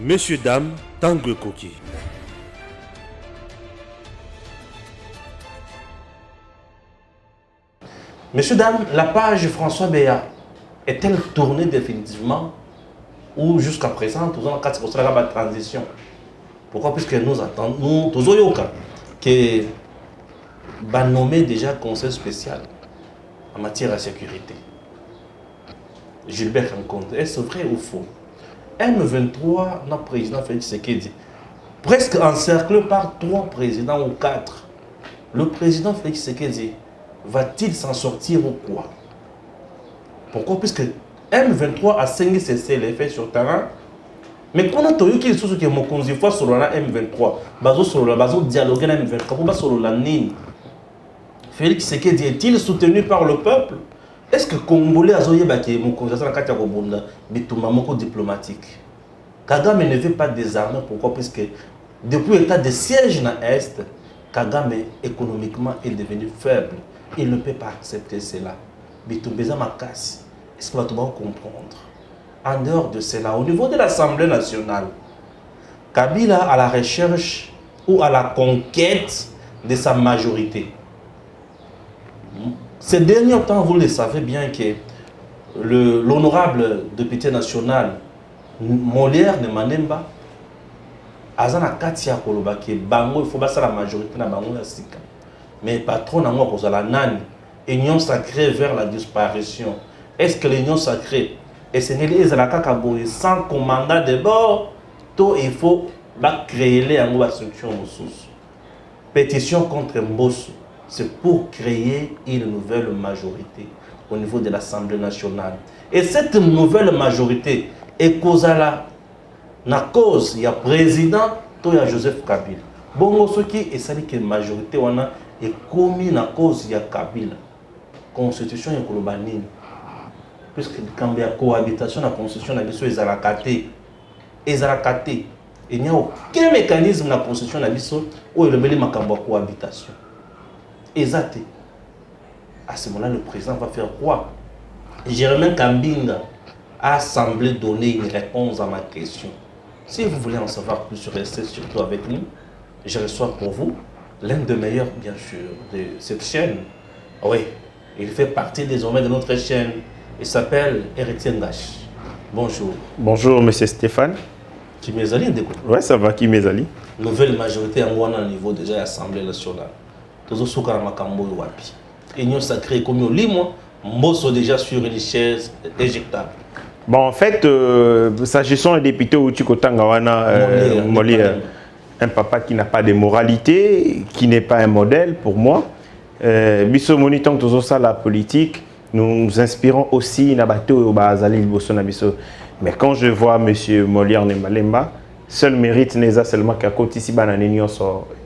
Messieurs, dames, Tanguy Koki. Messieurs, dames, la page François Béat est-elle tournée définitivement ou jusqu'à présent, nous avons 4% de la transition? Pourquoi? Puisque nous attendons, nous, tous les cas, que va nommer déjà conseil spécial en matière de sécurité. Gilbert Rencontre, est-ce vrai ou faux? M23, notre président Félix Tshisekedi, presque encerclé par 3 présidents ou 4. Le président Félix Tshisekedi va-t-il s'en sortir ou quoi? Pourquoi? Puisque M23 a saigné ses effets sur terrain. Mais quand on a eu qu'il y a mon conseil sur la M23, bazo dialoguer la M23, pour sur la NIN. Félix Tshisekedi est-il soutenu par le peuple? Est-ce que Congolais a zoyé baké mon conseil sur la carte Bunda, bituma moko diplomatique? Kagame ne veut pas désarmer. Pourquoi? Puisque depuis l'état de siège dans l'Est, Kagame économiquement est devenu faible. Il ne peut pas accepter cela. Bitumbeza Makasi. Est-ce que va tout comprendre? En dehors de cela, au niveau de l'Assemblée nationale, Kabila à la recherche ou à la conquête de sa majorité. Ces derniers temps, vous le savez bien que l'honorable député national Molière de Manemba, Azana Katia Kolobake, Bango, il faut passer la majorité na Bango Sika. Mais patron n'a moi la nani, union sacrée vers la disparition. Est-ce que l'union sacrée et c'est sans commandant de bord, il faut créer les structures. Pétition contre Mbosso, c'est pour créer une nouvelle majorité au niveau de l'Assemblée nationale. Et cette nouvelle majorité est cause à la cause, il y a président, il y a Joseph Kabila. Bon, ce qui est ça que la majorité est commis à cause il y a Kabila. Constitution est globale. Puisque quand il y a cohabitation, la constitution est zalakaté. Il n'y a aucun mécanisme dans la constitution où il y a une cohabitation. Exact. À ce moment-là, le président va faire quoi? Jérémie Kambinga a semblé donner une réponse à ma question. Si vous voulez en savoir plus, restez surtout avec nous. Je reçois pour vous l'un des meilleurs, bien sûr, de cette chaîne. Oui, il fait partie désormais de notre chaîne. Il s'appelle Héritier Ngash. Bonjour. Bonjour, monsieur Stéphane. Qui m'ezali découvre? Ouais, ça va, qui m'ezali? Nouvelle majorité en Ghana au niveau déjà de l'Assemblée nationale. Tous ceux qui ont Makambo et Wapi. Union sacrée comme au limo, Mbosso déjà sur une chaise éjectable. Bon, en fait, s'agissant des députés au Tchikotangawana, Molière, un papa qui n'a pas de moralité, qui n'est pas un modèle pour moi. Bisso monitant tout ça la politique. Nous inspirons aussi Nabato et Bazali Bosonabiso. Mais quand je vois M. Molière Nemalemba, seul mérite n'est seulement qu'à côté ici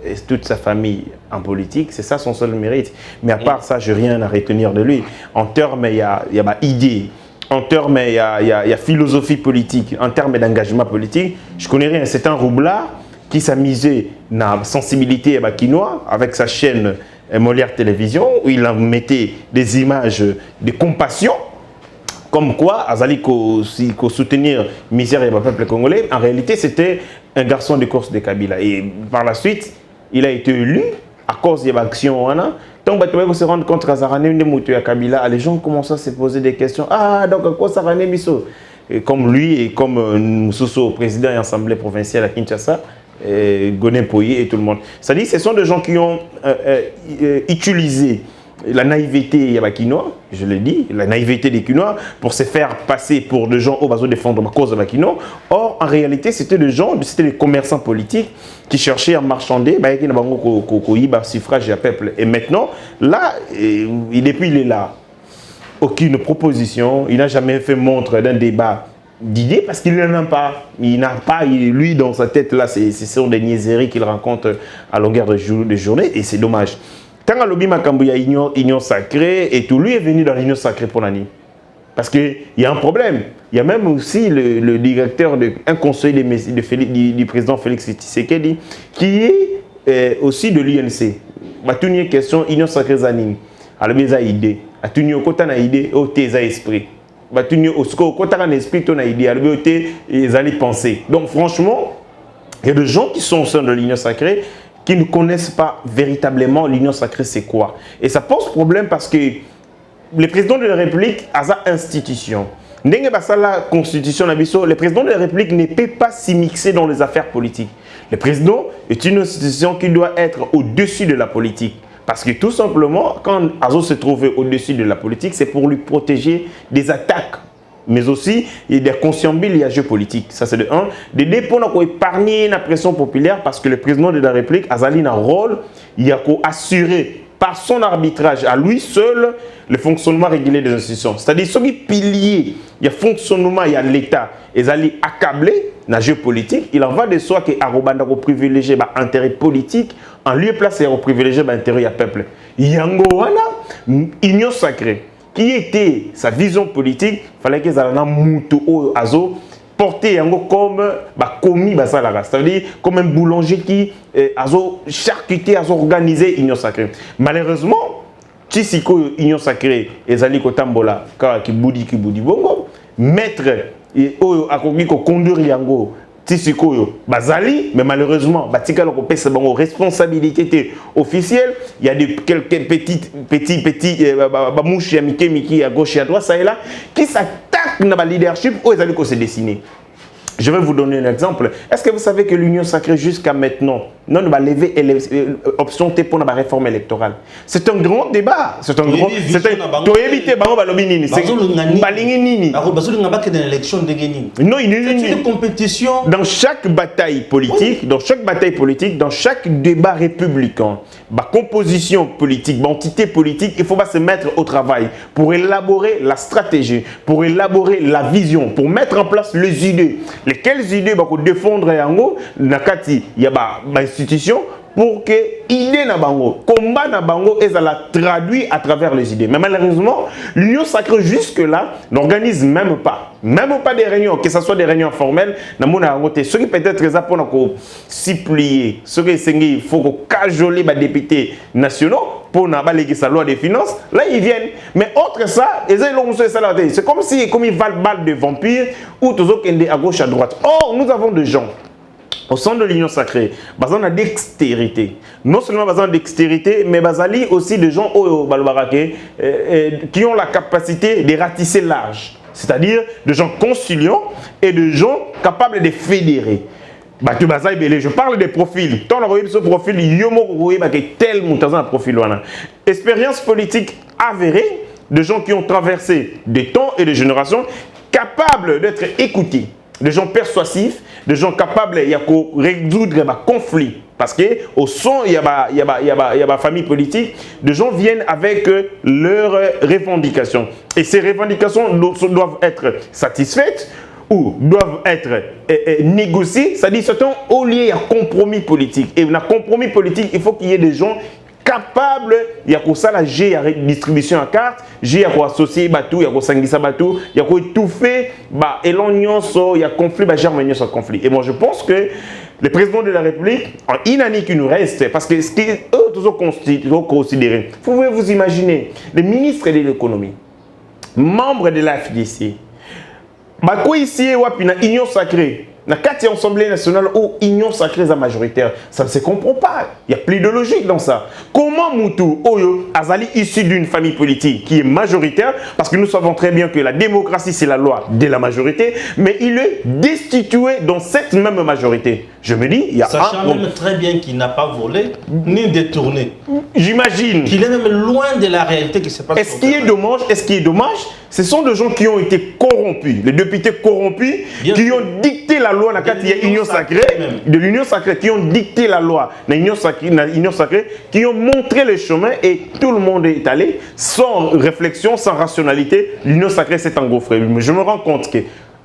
et toute sa famille en politique, c'est ça son seul mérite. Mais à part ça, je n'ai rien à retenir de lui. En termes, il y a idée. En termes, il y a philosophie politique. En termes d'engagement politique, je ne connais rien. C'est un roublard qui s'amusait dans la sensibilité quinoa avec sa chaîne Molière Télévision, où il en mettait des images de compassion, comme quoi Azali ko soutenir misère et le peuple congolais. En réalité, c'était un garçon de course de Kabila. Et par la suite, il a été élu à cause de l'action. Donc, on se rendre compte que Kabila, les gens commencent à se poser des questions. Ah, donc, à quoi ça rend Misso? Comme lui et comme Moussousso, président et assemblée provinciale à Kinshasa, Gonen Poye et tout le monde. C'est-à-dire ce sont des gens qui ont utilisé la naïveté Yabakinois, je l'ai dit, la naïveté des Kinois, pour se faire passer pour des gens au besoin de défendre la cause de Bakino. Or, en réalité, c'était des gens, c'était des commerçants politiques qui cherchaient à marchander, suffrage et peuple. Et maintenant, là, depuis il est là, aucune proposition, il n'a jamais fait montre d'un débat d'idées parce qu'il n'en a pas. Il n'a pas, lui, dans sa tête, là, ce sont des niaiseries qu'il rencontre à longueur de journée et c'est dommage. Tant que lobby Makambu, il y a union sacrée et tout, lui est venu dans l'union sacrée pour l'année. Parce qu'il y a un problème. Il y a même aussi le directeur, un conseiller du président Félix Tshisekedi qui est aussi de l'UNC. Ma toute question, union sacrée Zanin. Alors, il y a idée. À tout niveau, quand on a idée, au thèse esprit. batuni au score quand tu as un esprit ton idéal ils allaient penser. Donc franchement, il y a des gens qui sont au sein de l'Union sacrée qui ne connaissent pas véritablement l'Union sacrée c'est quoi. Et ça pose problème parce que le président de la République a sa institution. La constitution, le président de la République ne peut pas s'y mixer dans les affaires politiques. Le président est une institution qui doit être au-dessus de la politique. Parce que tout simplement, quand Azo se trouve au-dessus de la politique, c'est pour lui protéger des attaques. Mais aussi, il y a des consciences géopolitiques. Ça, c'est de un. De deux, pour épargner la pression populaire, parce que le président de la République a un rôle, il a assurer par son arbitrage à lui seul le fonctionnement régulier des institutions. C'est-à-dire, ce qui pilier, il y a fonctionnement, il y a l'État, ils allaient accabler la géopolitique. Il en va de soi que Arobanda va privilégier l'intérêt politique, en lieu et place, il va privilégier l'intérêt du peuple. Yangowana, union sacrée, qui était sa vision politique, il fallait qu'ils aient un moutou azo porté comme commis c'est-à-dire comme un boulanger qui a charcuté, a organisé l'union sacrée. Malheureusement, si l'union sacrée est allée au Tambola, qui boudi bongo, maître et a conduire yango tisikoyo bazali, mais malheureusement batika loko pesa bango responsabilité officielle. Il y a quelques petits mouches à miki à gauche et à droite ça et là qui s'attaquent dans le leadership où ils allaient se dessiner. Je vais vous donner un exemple. Est-ce que vous savez que l'Union sacrée jusqu'à maintenant, non, va lever l'option T pour la réforme électorale. C'est un grand débat. C'est un grand. C'est un. Non, c'est une compétition. Dans chaque bataille politique, dans chaque débat républicain, composition politique, entité politique, il faut se mettre au travail pour élaborer la stratégie, pour élaborer la vision, pour mettre en place les idées. Lesquelles idées pour défendre yango nakati il y a institution pour que idée na bango combat na bango et ça la traduit à travers les idées. Mais malheureusement l'union sacrée jusque là n'organise même pas des réunions, que ce soit des réunions formelles na mona ngote ce qui peut-être ça pour s'y plier, ce qui il faut que cajoler les députés nationaux pour n'abaléguer sa loi des finances, là ils viennent. Mais autre ça, c'est comme si ils valent balle de vampires ou toujours à gauche à droite. Or, nous avons des gens au sein de l'union sacrée, besoin de dextérité. Non seulement besoin de dextérité, mais basali aussi des gens qui ont la capacité de ratisser large. C'est-à-dire des gens conciliants et des gens capables de fédérer. Je parle des profils. Tant on a ce profil, tel un profil. Expérience politique avérée de gens qui ont traversé des temps et des générations, capables d'être écoutés, des gens persuasifs, des gens capables de résoudre des conflits. Parce qu'au son, il y a ma famille politique, des gens viennent avec leurs revendications. Et ces revendications doivent être satisfaites ou doivent être négociés, c'est-à-dire c'est un haut lié à compromis politique. Et dans le compromis politique, il faut qu'il y ait des gens capables, il y a ça la G, il y a distribution à carte, G, il y a associer bateau, il y a sanguissa bateau, il y a étouffer, et l'oignon, il y a conflit, germanier sur conflit. Et moi je pense que le président de la République, en une année qui nous reste, parce que ce qu'eux toujours considéré, vous pouvez vous imaginer, le ministre de l'économie, membre de la FDC, quoi ici, union sacrée, dans la Assemblée nationale ou union sacrée est majoritaire, ça ne se comprend pas. Il y a plus de logique dans ça. Comment Moutou Oyo Azali issu d'une famille politique qui est majoritaire, parce que nous savons très bien que la démocratie c'est la loi de la majorité, mais il est destitué dans cette même majorité. Je me dis, il y a sachant même très bien qu'il n'a pas volé ni détourné. J'imagine. Qu'il est même loin de la réalité qui se passe. Est-ce qu'il est dommage, ce sont des gens qui ont été corrompus, les députés corrompus, bien qui ont dicté la loi dans l'union sacrée, de l'union sacrée, qui ont dicté la loi dans l'union sacrée, qui ont montré le chemin et tout le monde est allé sans réflexion, sans rationalité. L'union sacrée s'est engouffrée. Mais je me rends compte que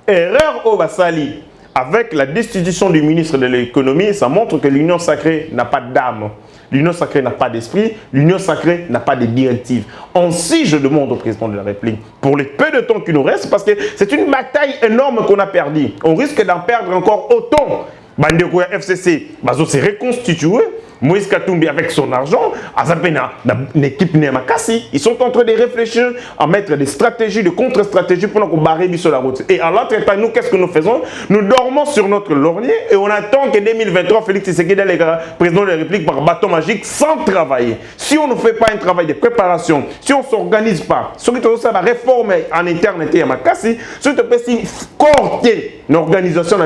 erreur au Bassali, avec la destitution du ministre de l'économie, ça montre que l'union sacrée n'a pas d'âme. L'union sacrée n'a pas d'esprit, l'union sacrée n'a pas de directive. Ainsi, je demande au président de la République, pour le peu de temps qui nous reste, parce que c'est une bataille énorme qu'on a perdue. On risque d'en perdre encore autant. Bandeko FCC, s'est reconstitué. Moïse Katumbi avec son argent, Azapena, une équipe Nemakasi, ils sont en train de réfléchir à mettre des stratégies, de contre-stratégies pour nous barrer sur la route. Et à l'autre temps, nous, qu'est-ce que nous faisons? Nous dormons sur notre laurier et on attend que 2023, Félix Tshisekedi, président de la République, par bâton magique, sans travailler. Si on ne fait pas un travail de préparation, si on ne s'organise pas, ce qui est la réforme en interne et à Makassi, ce qui est si corté l'organisation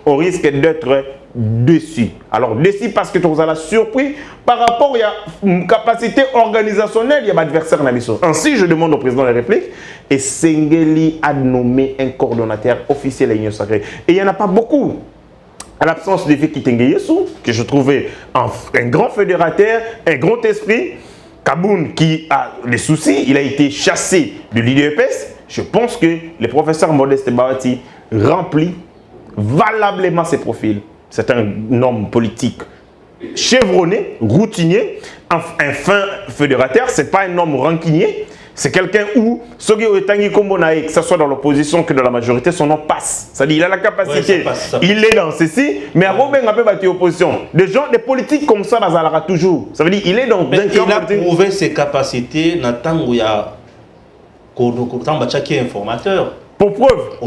on risque d'être dessus. Alors, dessus parce que tu as surpris par rapport à une capacité organisationnelle, il y a l'adversaire. Ainsi, je demande au président de la République et Sengeli a nommé un coordonnateur officiel à l'Union sacrée. Et il n'y en a pas beaucoup. À l'absence de Feki Tengeyesu, que je trouvais un grand fédérateur, un grand esprit, Kaboun qui a des soucis, il a été chassé de l'IDPS. Je pense que le professeur Modeste Bahati remplit valablement ses profils. C'est un homme politique chevronné, routinier, un fin fédérateur, ce n'est pas un homme rancunier. C'est quelqu'un où, que ce soit dans l'opposition que dans la majorité, son nom passe. C'est-à-dire qu'il a la capacité, ça passe. Il est dans ceci, mais à Robin a peu opposition. Des gens, des politiques comme ça, ça toujours. Ça veut dire qu'il est dans... Mais il a prouvé ses capacités dans le temps où il y a qui est informateur. Pour preuve,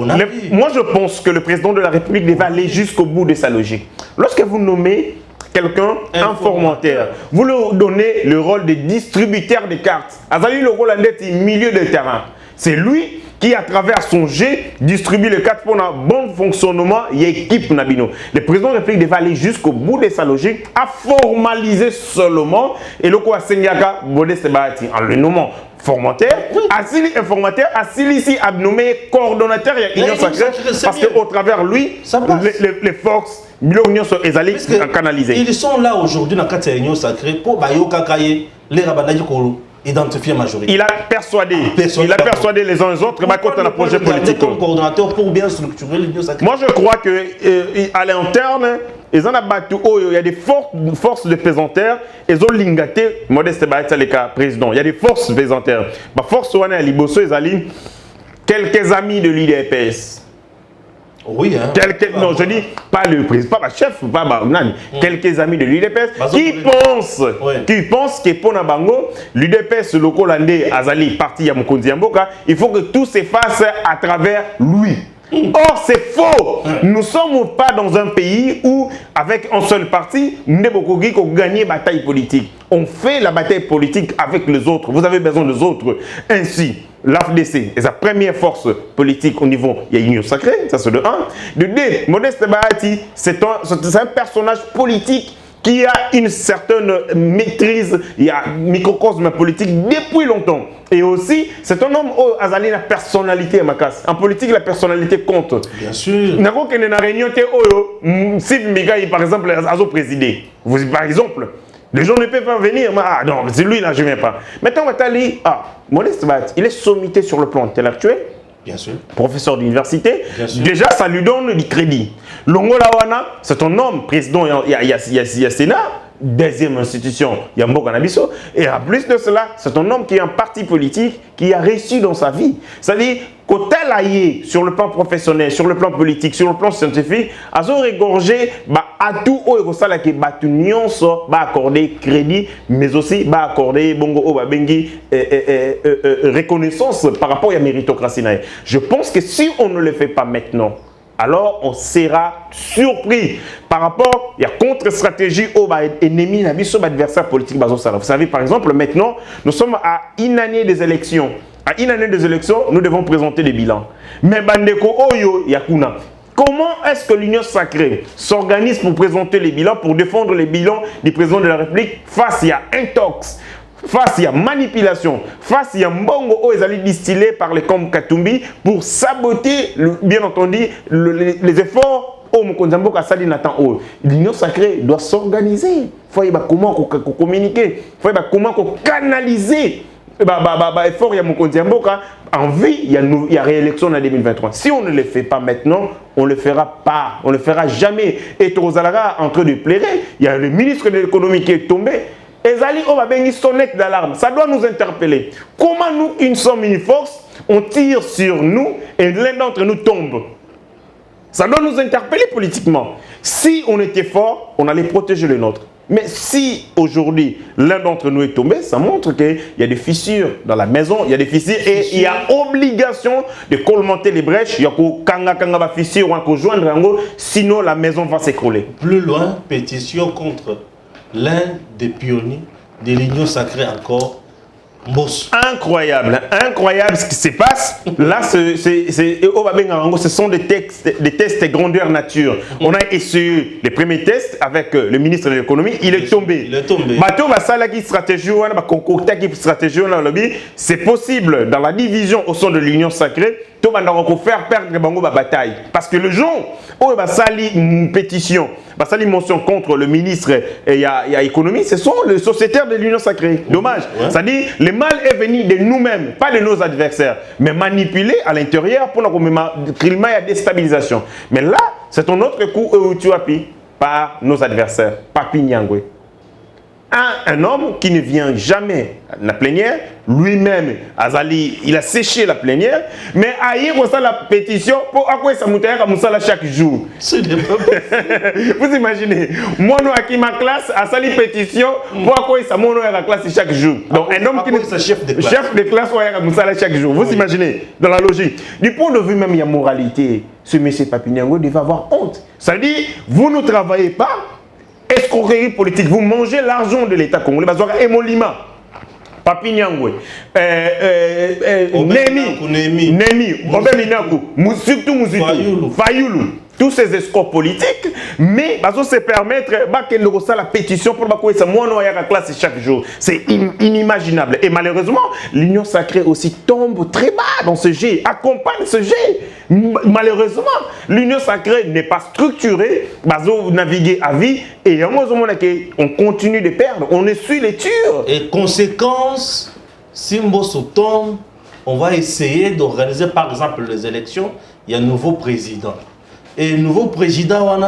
moi je pense que le président de la République devait aller jusqu'au bout de sa logique. Lorsque vous nommez quelqu'un informateur, vous lui donnez le rôle de distributeur de cartes. Azali le rôle d'être milieu de terrain. C'est lui qui, à travers son jet, distribue les cartes pour un bon fonctionnement et équipe Nabino. Le président de la République devait aller jusqu'au bout de sa logique, à formaliser seulement, et le quoi Senyaka Modeste Bahati, en le nommant formateur, Assili informateur, Assili ici a nommé coordonnateur et Union sacrée, parce qu'au travers lui, les forces, l'Union sont canalisées. Ils sont là aujourd'hui dans la Union sacrée pour Bayo Kakaye, les Rabanaï Kolo. Identifier majorité. Il a persuadé les uns et les autres quand on a un projet politique. Comme coordonnateur pour bien structurer l'Union sacrée. Moi je crois que à l'interne, il y a des forces de pesanteurs, ils ont lingaté Modeste Bahati le cas président. Il y a des forces pesanteurs. Ma force à Liboso, ils ont quelques amis de l'IDPS. Oui, hein. Non, je dis pas le président, pas le chef, pas Barnani. Quelques amis de l'UDPS qui pensent que pour Nabango, l'UDPS, le Colandais, Azali, parti Yamukonzi Yamboka, il faut que tout s'efface à travers lui. Or, c'est faux. Nous ne sommes pas dans un pays où, avec un seul parti, nous avons gagné la bataille politique. On fait la bataille politique avec les autres. Vous avez besoin des autres. Ainsi, l'AFDC est sa première force politique au niveau, il y a Union sacrée, ça c'est de 1. De 2, Modeste Bahati, c'est un personnage politique qui a une certaine maîtrise, il y a un microcosme politique depuis longtemps. Et aussi, c'est un homme qui a la personnalité. En politique, la personnalité compte. Bien sûr. N'a pas qu'une réunion, si Migaï, par exemple, a présidé. Par exemple, les gens ne peuvent pas venir. Ah non, c'est lui là, je ne viens pas. Maintenant, on va dire, Modeste Bahati, il est sommité sur le plan intellectuel. Bien sûr. Professeur d'université. Déjà, ça lui donne du crédit. Longola Wana, c'est un homme, président, il y a Sénat, deuxième institution, il y a Mbokanabiso. Et en plus de cela, c'est un homme qui est un parti politique qui a réussi dans sa vie. C'est-à-dire, quand elle a eu, sur le plan professionnel, sur le plan politique, sur le plan scientifique, elles ont régorgé à tout haut et que l'union va accorder crédit, mais aussi va accorder reconnaissance par rapport à la méritocratie. Je pense que si on ne le fait pas maintenant, alors on sera surpris par rapport à la contre-stratégie aux ennemis, aux adversaires politiques. Vous savez, par exemple, maintenant, nous sommes à une année des élections. À une année des élections, nous devons présenter des bilans. Mais Bandeko Oyo Yakuna, comment est-ce que l'Union sacrée s'organise pour présenter les bilans, pour défendre les bilans du président de la République face à intox, face à manipulation, face à Mbongo Oezali distillé par les Kom Katumbi pour saboter, bien entendu, les efforts au Mokonzambo Kassali Nathan O. L'Union sacrée doit s'organiser. Il faut comment communiquer, il faut comment canaliser effort il y a Mokonzamboka en vie, il y a réélection en 2023. Si on ne le fait pas maintenant, on ne le fera pas, on ne le fera jamais. Et Tozalara en train de plairer, il y a le ministre de l'économie qui est tombé. Ezali Obabengi sonnette d'alarme, ça doit nous interpeller. Comment nous, une somme, une force, on tire sur nous et l'un d'entre nous tombe? Ça doit nous interpeller politiquement. Si on était fort, on allait protéger le nôtre. Mais si aujourd'hui l'un d'entre nous est tombé, ça montre qu'il y a des fissures dans la maison, il y a des fissures et il y a obligation de colmater les brèches. Il y a des fissures, on va joindre, sinon la maison va s'écrouler. Plus loin, pétition contre l'un des pionniers de l'Union sacrée encore, Mbosso. Incroyable, incroyable ce qui se passe. Là, ce sont des tests grandeur nature. On a essayé les premiers tests avec le ministre de l'économie, il est tombé. Il est tombé. C'est possible dans la division au sein de l'Union sacrée, tout le monde faire perdre la bataille. Parce que le jour où il y a une pétition, une motion contre le ministre et il y a économie, ce sont les sociétaires de l'Union sacrée. Dommage. Ouais. C'est-à-dire, le mal est venu de nous-mêmes, pas de nos adversaires, mais manipulé à l'intérieur pour le climat et la déstabilisation. Mais là, c'est un autre coup où tu appuies par nos adversaires, Papi Nyangwe. Un homme qui ne vient jamais à la plénière, lui-même, Azali, il a séché la plénière, mais ailleurs, ça la pétition, pour à quoi ça moutarde comme ça chaque jour. Vous imaginez, moi, qui ma classe, à sali pétition, pour à quoi ça monte à la classe chaque jour. Donc, un homme qui est chef de classe, comme ça chaque jour. Vous imaginez, dans la logique. Du point de vue même, il y a moralité. Ce monsieur Papi Nyangwe devait avoir honte. Ça veut dire, vous ne travaillez pas. Escroquerie politique, vous mangez l'argent de l'État congolais. Emolima, Papi Nyangwe, Nemi, Robert Minakou, surtout Mouzutu, Fayoulou. Tous ces escrocs politiques, mais ils se permettre de la pétition pour que ça la classe chaque jour. C'est inimaginable. Et malheureusement, l'Union sacrée aussi tombe très bas dans ce jet, accompagne ce jet. Malheureusement, l'Union sacrée n'est pas structurée, naviguer à vie, et on continue de perdre, on essuie les tirs. Et conséquence, si Mbosso tombe, on va essayer d'organiser par exemple les élections, il y a un nouveau président. Et le nouveau président,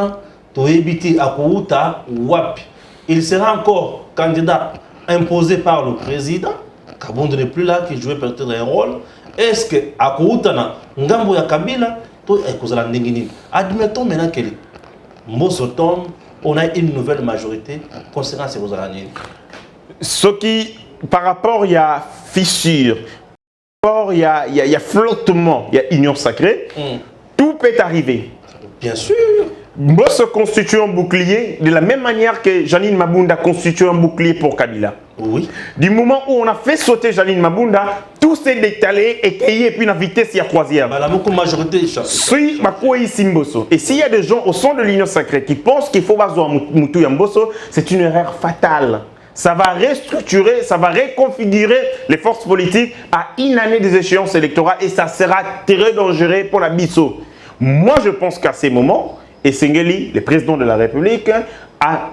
il sera encore candidat imposé par le président. Kabondo n'est plus là, qui jouait peut-être un rôle. Est-ce que Akouutana, Ngambo ya Kabila, admettons maintenant que Mbosso tombe, on a une nouvelle majorité. Conséquence, c'est ce qui, par rapport, il y a fissure, par rapport, il y a flottement, il y a union sacrée, tout peut arriver. Bien sûr. Mbosso constitue un bouclier de la même manière que Janine Mabunda constitue un bouclier pour Kabila. Oui. Du moment où on a fait sauter Janine Mabunda, tout s'est détalé et qu'il y a une vitesse, il y a croisière. La majorité Et s'il y a des gens au sein de l'Union sacrée qui pensent qu'il faut avoir Moutou Mbosso, c'est une erreur fatale. Ça va restructurer, ça va reconfigurer les forces politiques à une année des échéances électorales et ça sera très dangereux pour la Bisso. Moi, je pense qu'à ces moments, Essengeli, le président de la République, a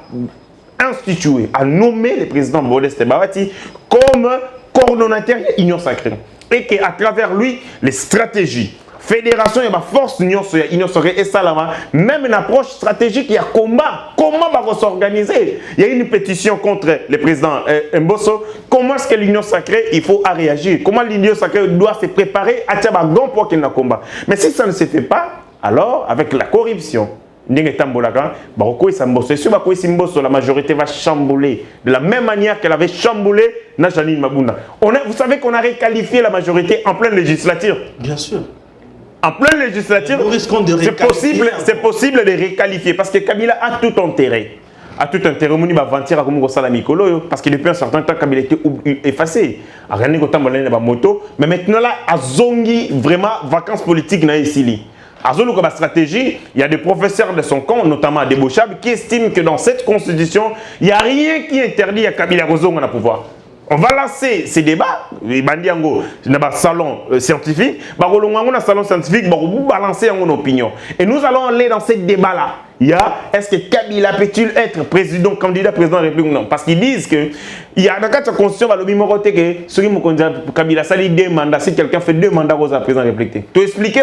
institué, a nommé le président Modeste Bahati comme coordonnateur de l'Union sacrée. Et qu'à travers lui, les stratégies, fédération et la force Union sacrée et Salama, même une approche stratégique, il y a combat. Comment va s'organiser? Il y a une pétition contre le président Mbosso. Comment est-ce que l'Union sacrée, il faut réagir? Comment l'Union sacrée doit se préparer à Tchabagon pour qu'il y ait un combat? Mais si ça ne se fait pas, alors avec la corruption, la majorité va chambouler de la même manière qu'elle avait chamboulé Janine Mabunda. Vous savez qu'on a requalifié la majorité en pleine législature. Bien sûr. En pleine législature, c'est possible de réqualifier parce que Kabila a tout intérêt. A tout intérêt, parce que depuis un certain temps, Kabila était effacé. Mais maintenant, là, à Zongi, vraiment, vacances politiques, à Zolo, comme stratégie, il y a des professeurs de son camp, notamment à Debouchab, qui estiment que dans cette constitution, il n'y a rien qui interdit à Kabila Rozongo à pouvoir. On va lancer ces débats, Bandiango, dans un salon scientifique, un salon scientifique, on va balancer une opinion. Et nous allons aller dans ces débats-là. Est-ce que Kabila peut-il être candidat président de la République? Non. Parce qu'ils disent que il y a dans la constitution, que Kabila sali 2 mandats, si quelqu'un fait 2 mandats aux président de la République. Tu expliquer,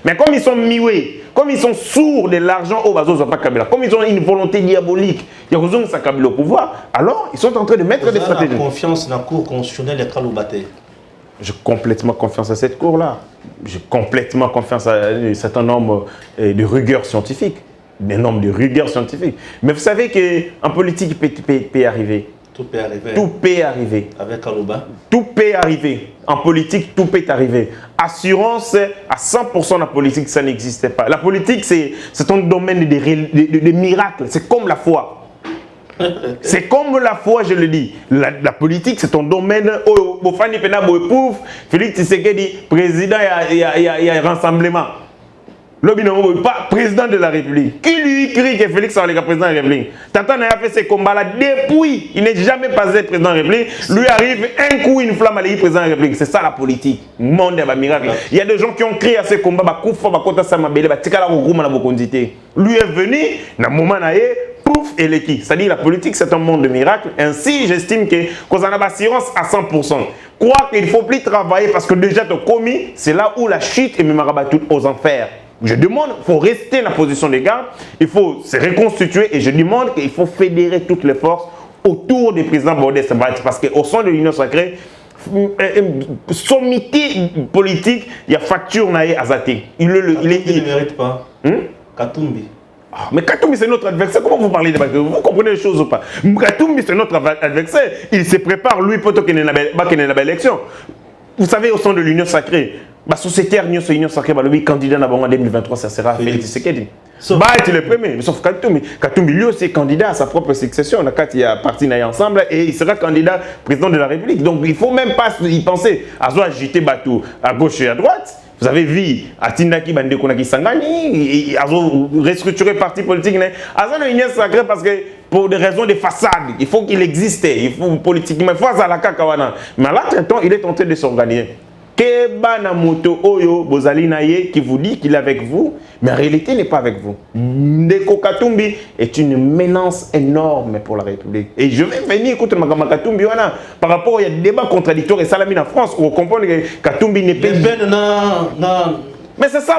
mais comme ils sont miwés, comme ils sont sourds de l'argent au bateau, pas Kabila, comme ils ont une volonté diabolique, il y a besoin de Kabila au pouvoir, alors ils sont en train de mettre des stratégies. Confiance dans la Cour constitutionnelle et Kaloubate. J'ai complètement confiance à cette cour-là. J'ai complètement confiance à un certain nombre de rigueur scientifique. des normes de rigueur scientifique. Mais vous savez qu'en politique, il peut arriver. Tout peut arriver. Tout peut arriver. Avec Kalouba. Tout peut arriver. En politique, tout peut arriver. Assurance, à 100% la politique, ça n'existait pas. La politique, c'est un domaine de miracles. C'est comme la foi. C'est comme la foi, je le dis. La politique, c'est un domaine. Félix Tshisekedi, président, il y a un rassemblement. L'Obino, pas président de la République. Qui lui crie que Félix est le président de la République? Tata n'a fait ces combats-là depuis. Il n'est jamais passé président de la République. Lui arrive un coup, une flamme à lui président de la République. C'est ça la politique. Monde est un miracle. Il y a des gens qui ont créé à ces combats. Lui est venu, dans le moment où pouf, et les qui. C'est-à-dire la politique, c'est un monde de miracles. Ainsi, j'estime que qu'on en a assurance à 100%. Croire qu'il ne faut plus travailler parce que déjà tu as commis, c'est là où la chute est même tout aux enfers. Je demande, il faut rester dans la position des gars, il faut se reconstituer et je demande qu'il faut fédérer toutes les forces autour du président Bordé parce qu'au sein de l'Union sacrée, sommité politique, il y a facture naïe à Zate. Il ne mérite pas. Katumbi. Ah, mais Katumbi, c'est notre adversaire. Comment vous parlez de Katumbi? Vous comprenez les choses ou pas? Katumbi, c'est notre adversaire. Il se prépare, lui, pour qu'il ait une belle élection. Vous savez, au sein de l'Union sacrée, la société Union sacrée, le candidat en 2023, ça sera Félix Tshisekedi. Il est le premier, mais sauf Katumbi. Katumbi, lui aussi, est candidat à sa propre succession. Il y a parti ensemble et il sera candidat président de la République. Donc, il ne faut même pas y penser à agiter Batou à gauche et à droite. Vous avez vu, à Tindaki, Bandekonaki Sangani, à restructurer le parti politique. À l'Union sacrée, parce que pour des raisons de façade, il faut qu'il existe, il faut politiquement, il faut à la Kakawana. Mais à l'autre il est en train de s'organiser. Kebana Moto Oyo Bozalinaye qui vous dit qu'il est avec vous, mais en réalité il n'est pas avec vous. Ndeko Katumbi est une menace énorme pour la République. Et je vais venir contre Magama Katumbi par rapport à des débats contradictoires et salamine en France où on comprend que Katumbi n'est pas. Mais c'est ça,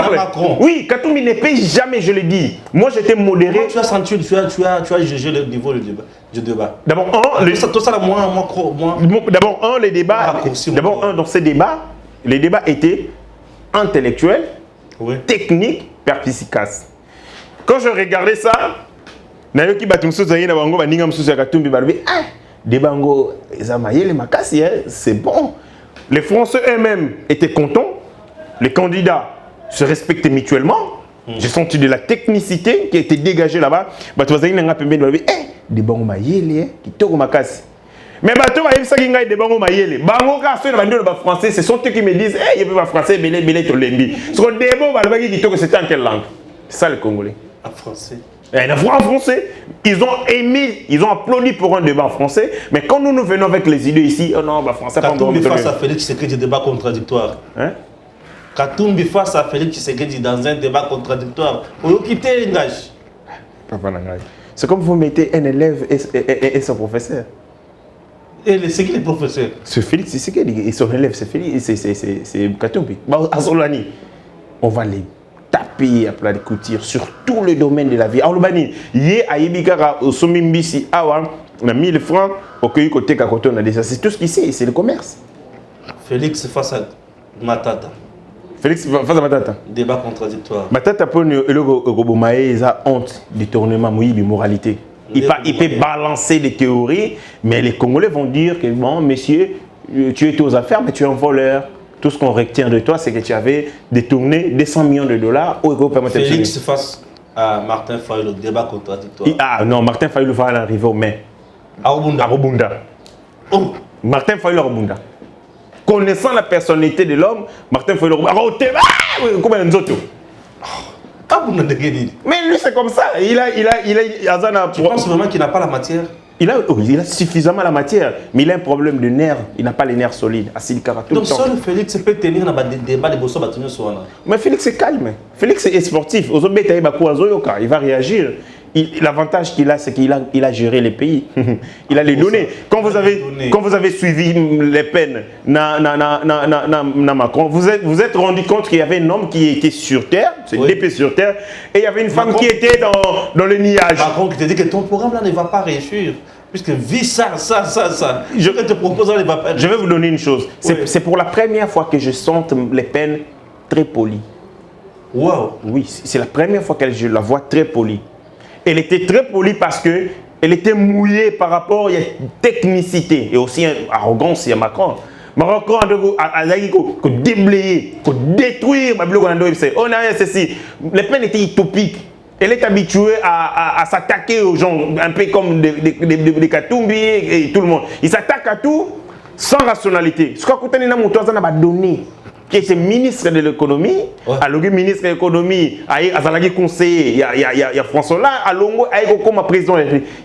oui, Katumbi ne paye jamais, je le dis. Moi, j'étais modéré. Comment tu as senti, tu as jugé le niveau du débat. D'abord, les débats. D'abord, dans ces débats, les débats étaient intellectuels, oui, techniques, perspicaces. Quand je regardais ça, c'est bon. Les Français eux-mêmes étaient contents. Les candidats se respectaient mutuellement. J'ai senti de la technicité qui a été dégagée là-bas. Mais français, ce sont eux qui me disent il y a français, c'était en quelle langue? C'est ça le Congolais. En français. En français, ils ont aimé, ils ont applaudi pour un débat en français, mais quand nous venons avec les idées ici, oh non, français, pas Katumbi face à Félix Tshisekedi, débat contradictoire. Hein? Katumbi face à Félix Tshisekedi dans un débat contradictoire. Vous quittez l'ingage. C'est comme vous mettez un élève et son professeur. Et c'est qui les professeurs? C'est Félix Tshisekedi et son élève, c'est Katumbi. À Solani, on va les taper à plat de couture sur tout le domaine de la vie. Alobani, yé a yebikara au somimbisi awa, on a 1000 francs, au côté kakoto, on a déjà. C'est tout ce qu'il sait, c'est le commerce. Félix face à Matata. Félix face à Matata. Débat contradictoire. Matata pour le Robomae, il a honte, détournement, moralité. Il peut balancer des théories, mais les Congolais vont dire que bon, monsieur, tu es aux affaires, mais tu es un voleur. Tout ce qu'on retient de toi, c'est que tu avais détourné 200 millions de dollars au Félix face à Martin Fayulu, débat contradictoire. Ah non, Martin Fayulu va arriver au mai. À Rubunda. Oh. Martin Fayulu à Rubunda. Connaissant la personnalité de l'homme, Martin Fayulu à Rubunda. Combien de autres? Mais lui, c'est comme ça. Tu penses vraiment qu'il n'a pas la matière? Il a suffisamment la matière, mais il a un problème de nerfs. Il n'a pas les nerfs solides. Donc seul Félix peut tenir dans le débat de Bosso Batunyo Soana. Mais Félix est calme. Félix est sportif. Il va réagir. L'avantage qu'il a, c'est qu'il a géré les pays. Il a les données. Quand vous avez suivi les peines Macron, vous êtes rendu compte qu'il y avait un homme qui était sur terre, c'est une épée sur terre, et il y avait une femme qui était dans le niage. Macron qui te dit que ton programme là ne va pas réussir. Puisque vis ça. Je vais te proposer les papiers. Je vais vous donner une chose. C'est pour la première fois que je sente les peines très polies. Wow. Oui, c'est la première fois que je la vois très polie. Elle était très polie parce que elle était mouillée par rapport à la technicité et aussi à l'arrogance de Macron. Macron a déblayer, détruire. On a ceci. Le Pen était utopique. Elle est habituée à s'attaquer aux gens, un peu comme des Katumbi et tout le monde. Il s'attaque à tout sans rationalité. Ce qu'on a donné, qui est ministre de l'économie, alors que ministre de l'économie, il conseiller, il y a François là, alors comme président,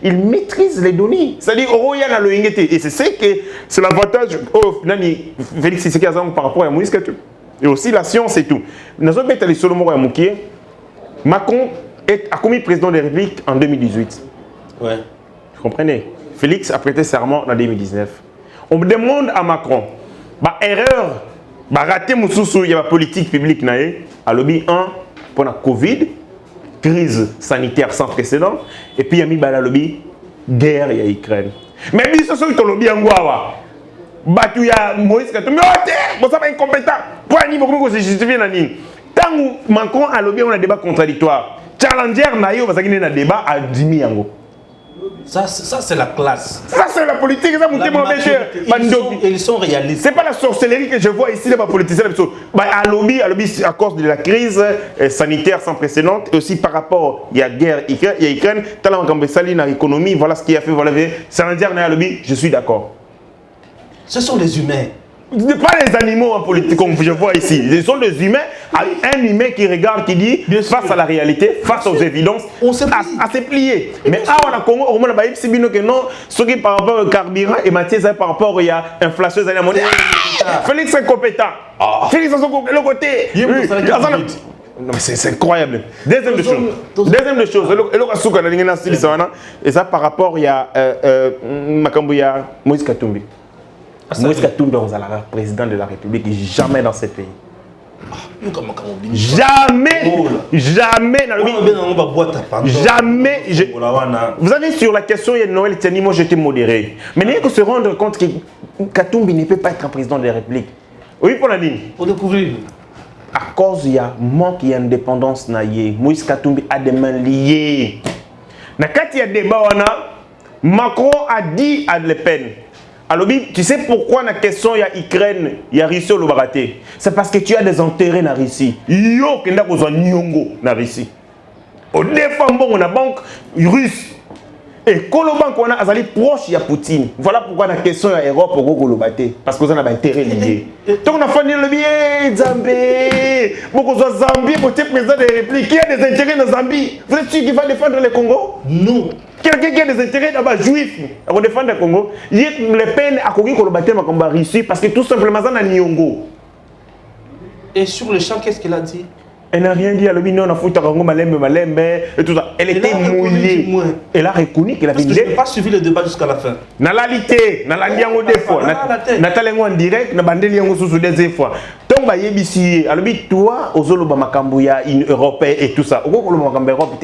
il maîtrise les données. C'est-à-dire, et c'est l'avantage, Félix Tshisekedi par rapport à Moïse Katumbi. Et aussi la science et tout. Nous avons été sur le mot Macron a commis président de la République en 2018. Ouais. Vous comprenez? Félix a prêté serment en 2019. On me demande à Macron, erreur, raté Moussoussou, il y a la politique publique, à lobby 1 pour la Covid, crise sanitaire sans précédent, et puis il y a mis la lobby guerre et Ukraine. Mais bien sûr, c'est le lobby en Guawa. Batu ya Moïse Katumbi, bon ça va incompétent. Pour un niveau que c'est justifié dans ligne. Tant que Macron a lobby, on a un débat contradictoire. Challenger naïo parce qu'il y a un débat à 10 000 yango. Ça c'est la classe. Ça c'est la politique, ça vous ils sont réalistes. C'est pas la sorcellerie que je vois ici, les politiciens. À lobby, à cause de la crise sanitaire sans précédent, et aussi par rapport il y a guerre, il y a Ukraine, talent comme Bessali dans l'économie, voilà ce qu'il a fait, voilà. Challenger naïo lobby, je suis d'accord. Ce sont les humains. Pas les animaux en politique comme je vois ici. Ce sont des humains, un humain qui regarde, qui dit, face à la réalité, face aux évidences, à se plier. Mais on a Congo, on a que non, ce qui par rapport au carburant et Mathieu, par rapport à l'inflation, Félix est compétent. Félix est de l'autre côté. Non, mais c'est incroyable. Deuxième chose, et ça par rapport à Moïse Katumbi. Moïse Katumbi est président de la République, jamais dans ce pays. Jamais. Vous avez sur la question de Noël Tiani, moi j'étais modéré. Mais il faut se rendre compte que Katumbi ne peut pas être un président de la République. Oui, pour la ligne. Pour découvrir. À cause il y a manque d'indépendance, Moïse Katumbi a des mains liées. Quand il y a débat, Macron a dit à Le Pen. Alors, tu sais pourquoi la question il y a Ukraine, il y a Russie au Lobaraté? C'est parce que tu as des intérêts dans la Russie. Yo, qui n'a pas besoin de la Russie. Au défend bon, la banque russe. Et quand la banque on a azali proche de Poutine. Voilà pourquoi la question est Europe au Lobaraté. Parce que vous avez intérêt lié. Donc on a fait le bien, Zambie. Beaucoup de Zambie, vous êtes président de la République. Qui a des intérêts dans Zambie? Vous êtes sûr qu'il va défendre le Congo? Non. Quelqu'un qui a des intérêts là-bas, juif, à défendre le Congo, il y a les peines à courir pour le baptême comme Russie parce que tout simplement ça n'a Nyongo. Et sur le champ, qu'est-ce qu'il a dit? Elle n'a rien dit à l'objet, on a foutu à Congo, malembe, et tout ça. Elle était mouillée. Elle a reconnu qu'elle avait dit. Je n'ai pas suivi le débat jusqu'à la fin. Dans la lité, dans la liango des fois, Nathalie en direct, dans la bande liango sous des fois. Donc, bah, ici, alors, toi, aux Zoloba Makambouya, une européenne et tout ça. Au Golo Makamba Europe,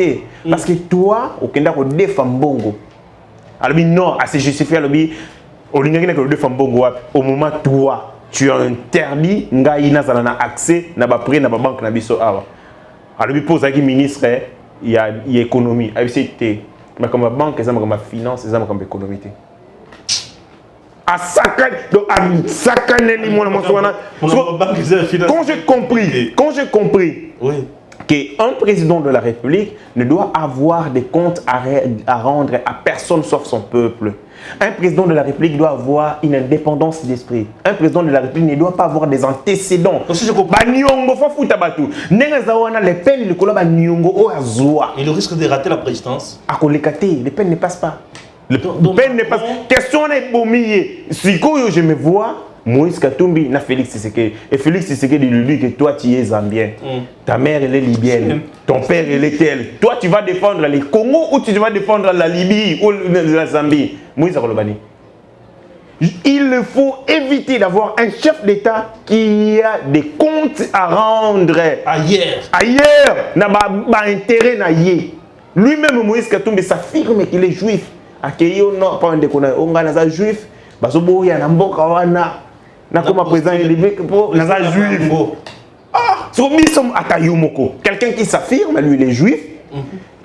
parce que toi, au Kenda, au défend Bongo. Alors, non, à se justifier, alors, au Lingagina, au défend Bongo, au moment, toi, tu as interdit, Ngaïna, ça n'a accès, n'a pas pris, n'a pas banque, n'a pas biso. Alors, il pose à qui ministre, il y a économie. ABCT, mais comme banque, ça, comme finance, ça, comme économie. À quand j'ai compris qu'un président de la République ne doit avoir des comptes à rendre à personne sauf son peuple. Un président de la République doit avoir une indépendance d'esprit. Un président de la République ne doit pas avoir des antécédents. Et le risque de rater la présidence. Les peines ne passent pas. Le peine ne passe. Question n'est pas mise. Si je me vois, Moïse Katumbi n'a Félix Tshisekedi. Et Félix Tshisekedi lui dit que toi tu es zambien. Ta mère elle est libyenne. Ton père elle est tel. Toi tu vas défendre les Congo ou tu vas défendre la Libye ou la Zambie. Moïse Akolobani. Il faut éviter d'avoir un chef d'État qui a des comptes à rendre ailleurs. N'a pas intérêt na yé. Lui-même Moïse Katumbi s'affirme qu'il est juif. Akeyo non pas un déconneur. On a des juifs. Basobo ya na mboka wana. Na comme président il est juif. Ah, so bisom atayumoko. Quelqu'un qui s'affirme, lui il est juif,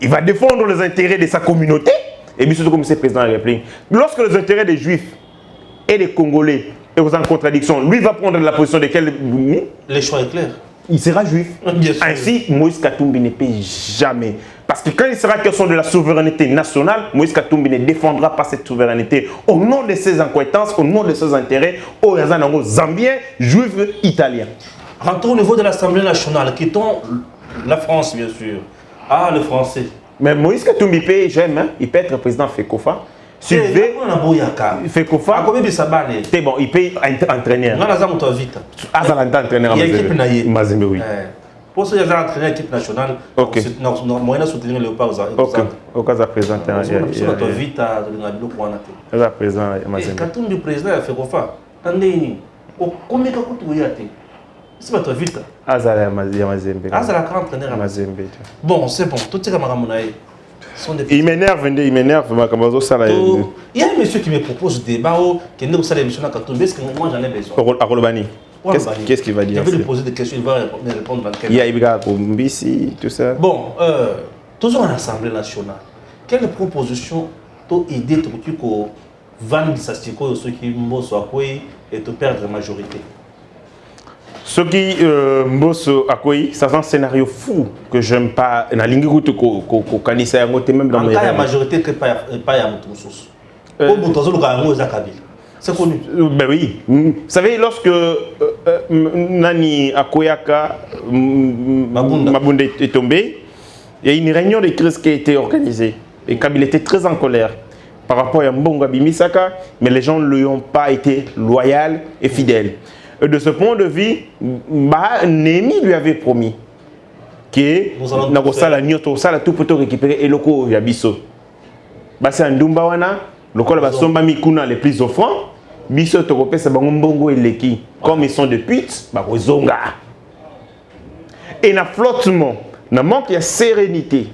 Il va défendre les intérêts de sa communauté. Et puis surtout comme c'est président de la République. Lorsque les intérêts des Juifs et des Congolais est en contradiction, lui va prendre la position de quel... Les choix est clair. Il sera juif. Bien sûr. Ainsi, Moïse Katumbi ne peut jamais. Parce que quand il sera question de la souveraineté nationale, Moïse Katumbi ne défendra pas cette souveraineté au nom de ses incohérences, au nom de ses intérêts, aux Zambiens, juifs, italiens. Rentrons au niveau de l'Assemblée nationale, quittons la France, bien sûr. Ah, le français. Mais Moïse Katumbi, j'aime, hein, il peut être président FECOFA. Fekofa, c'est bon, il peut être entraîneur. Il y a équipe naïe. Mazembe, oui. Pour ceux qui ont entraîné l'équipe nationale, moyen de soutenir le pas aux au cas à présent, il y a présent Mazembe. Quand on est président, il fait quoi? Attendez, combien de temps tu as été? C'est pas toi vite. Azala Mazembe. Azala quand entraîneur Mazembe. Bon, c'est bon. Tout est comme il m'énerve, il m'énerve. Il y a un monsieur qui me propose des débat qui est né au salaire de l'émission Katumbi. Est-ce que moi j'en ai besoin? À Rolobani. Qu'est-ce qu'il va dire? Je vais lui poser des questions, il va répondre dans quel. Il y a Ibiga Mbisi, tout ça. Bon, toujours en Assemblée nationale, quelle proposition t'a aidé pour vendre sa stiko, ceux qui m'ont et te perdre la majorité? Ce qui m'ont c'est un scénario fou que j'aime pas. Dans la ligne de même dans mes. En cas, la majorité n'est pas à Moutoussous. C'est connu. Ben oui. Vous savez, lorsque Nani Akoyaka Mabunda est tombé, il y a une réunion de crise qui a été organisée. Et Kabila était très en colère par rapport à Mbongo Bimisaka, mais les gens ne lui ont pas été loyaux et fidèles. Et de ce point de vue, Némi lui avait promis que tout peut récupérer et le coup Yabiso. C'est un Dumbawana. Le col va somba mikuna les plus offrants, biso tokopé c'est bango et leki comme ils sont de pute, bah zonga. Et na flottement, na manque de sérénité,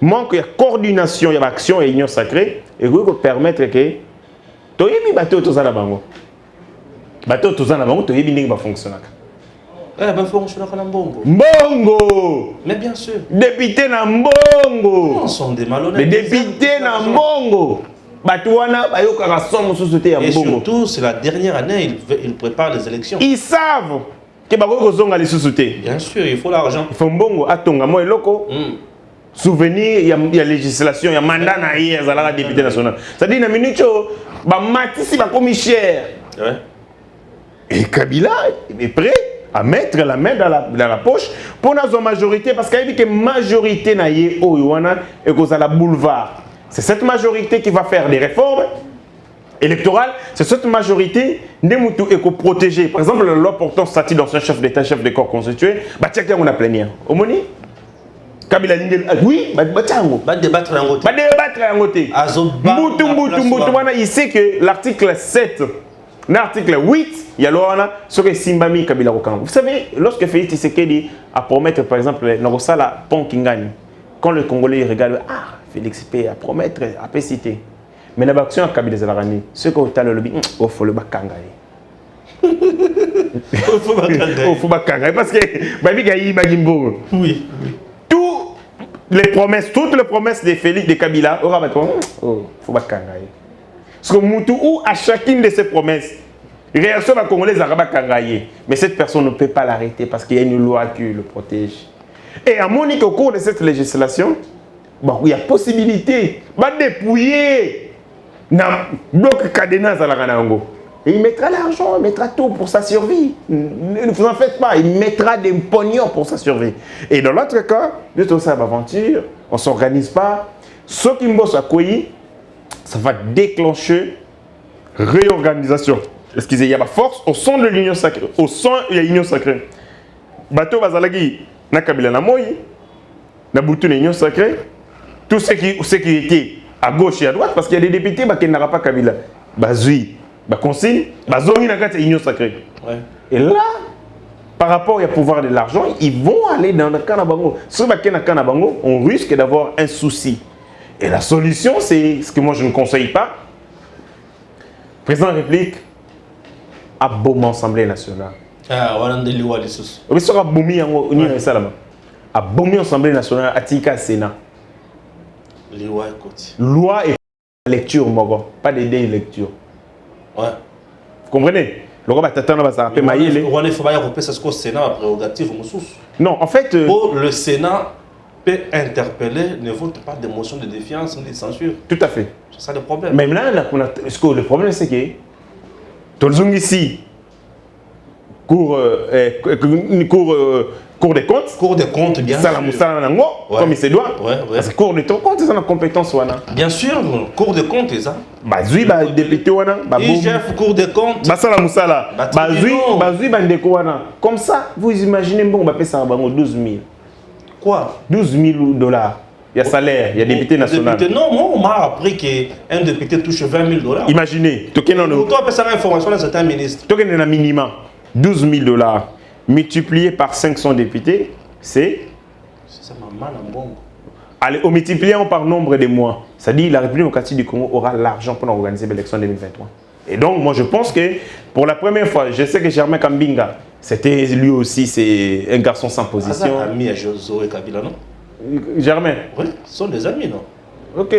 manque de coordination, il y a action et union sacrée et vous permettre que toyebi bateau tout ça na bango. Bateau tout ça na bango toyebi ndenge ba fonctionner. Ben fonctionner na mbongo. Mbongo. Mais bien sûr. Député na mbongo. On sont des malhonnêtes. Les députés na mbongo. Et surtout, c'est la dernière année, ils préparent les élections. Ils savent que les sociétés. Bien sûr, il faut l'argent. Il faut bon atonga loko. Souvenir, il y a législation, il y a mandat il y a député national. C'est-à-dire une minute, matisi ba comme cher. Et Kabila est prêt à mettre la main dans la poche pour notre majorité parce qu'il y a une majorité na ye oyoana et que la boulevard. C'est cette majorité qui va faire des réformes électorales. C'est cette majorité qui est protégée. Par exemple, la loi portant statut d'ancien chef d'État, chef de corps constitué, on a plénière. Au Moni Kabila oui, débattre en côté. Il sait que l'article 7, l'article 8, il y a loi sur le Simbami Kabila Rokan. Vous savez, lorsque Félix Tshisekedi a promettre, par exemple, Norosala Pont Kingani, quand le Congolais regarde, Félix P à promettre, à citer. Mais la action à Kabila Zalarani, ce que tu as le lobby, il faut le bakangaï. Il faut le bakangaï parce que oui. Toutes les promesses de Félix de Kabila, il faut bakangaï. Parce que Moutou, à chacune de ces promesses, réaction à Congolais à bakangaï. Mais cette personne ne peut pas l'arrêter parce qu'il y a une loi qui le protège. Et à Monique, au cours de cette législation, bon, il y a possibilité de dépouiller le bloc cadenas à la Ranango. Et il mettra l'argent, il mettra tout pour sa survie. Ne vous en faites pas, il mettra des pognons pour sa survie. Et dans l'autre cas, de tout ça, aventure, on ne s'organise pas. Ce qui me à Koyi, ça va déclencher réorganisation. Excusez, il y a la force au son de l'union sacrée. Au son, il y a l'union sacrée. Bateau Bazalagi, na Kabila na Moyi, na Boutou l'union sacrée. Tous ceux qui étaient à gauche et à droite, parce qu'il y a des députés qui n'aura pas Kabila. Bazoui, Consigne, Bazongi n'a qu'à l'union sacrée. Et là, par rapport au pouvoir de l'argent, ils vont aller dans le Kanabango. Sur le Kanabango, on risque d'avoir un souci. Et la solution, c'est ce que moi je ne conseille pas. Le président de la République a bon Assemblée nationale. A bon Assemblée nationale, Atika Sénat. Loi et lecture, pas d'idée lecture. Ouais. Vous comprenez? Le roi Batatana ça rappelle Maïle. Il faut pas repérer ce que le Sénat a prérogative. Non, en fait. Le Sénat peut interpeller, ne vote pas de motion de défiance ni de censure. Tout à fait. C'est ça le problème. Même là, le problème c'est que. Tolzung ici. Cour des comptes. Cour des comptes, bien sûr. Comme il se doit. Parce que Cour des comptes, c'est une compétence. Bien sûr, Cour des comptes, c'est ça. Bazui, député, IGF, Cour des comptes. Comme ça, vous imaginez, bon, on va payer ça 12 000. Quoi? 12 000 $. Il y a salaire, il y a député national. Non, moi, on m'a appris qu'un député touche 20 000 $. Imaginez. Toi, on ça l'information d'un certain ministre. Toi, il y a un minimum. 12 000 $ multiplié par 500 députés, c'est. C'est maman en bon. Allez, on multiplie par nombre de mois. C'est-à-dire que la République démocratique du Congo aura l'argent pour organiser l'élection 2023. Et donc, moi, je pense que pour la première fois, je sais que Germain Kambinga, c'était lui aussi, c'est un garçon sans position. Ami à Zoé Kabila, non? Germain? Oui, ce sont des amis, non? Ok.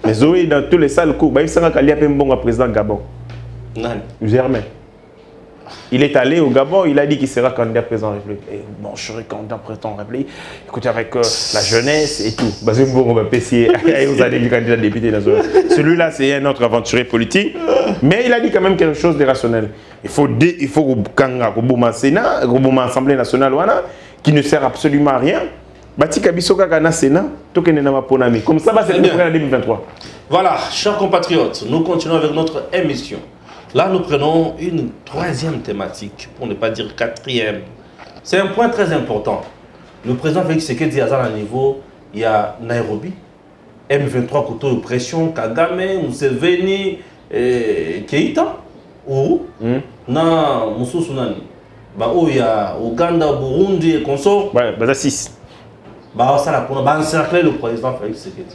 Mais Zoé, dans tous les salles coups, il sera un bon président Gabon. Non. Germain. Il est allé au Gabon, il a dit qu'il sera candidat président de la République. Et bon, je serai candidat président de la République. Écoutez, avec la jeunesse et tout. Parce que bon, on va pécier. Vous allez dire candidat député dans celui-là, c'est un autre aventurier politique. Mais il a dit quand même quelque chose de rationnel. Il faut que Sénat, Assemblée nationale, qui ne sert absolument à rien. Batika Bisoka Kana Sénat, comme ça, c'est le en 2023. Voilà, chers compatriotes, nous continuons avec notre émission. Là, nous prenons une troisième thématique, pour ne pas dire quatrième. C'est un point très important. Le président Félix Tshisekedi à un niveau, il y a Nairobi, M23 couteau de pression, Kagame, Museveni, Keïta, ou na Mususunani. Il y a Ouganda, Burundi et consorts. Ouais, bah 6. Ça là pour encercler le président Félix Tshisekedi.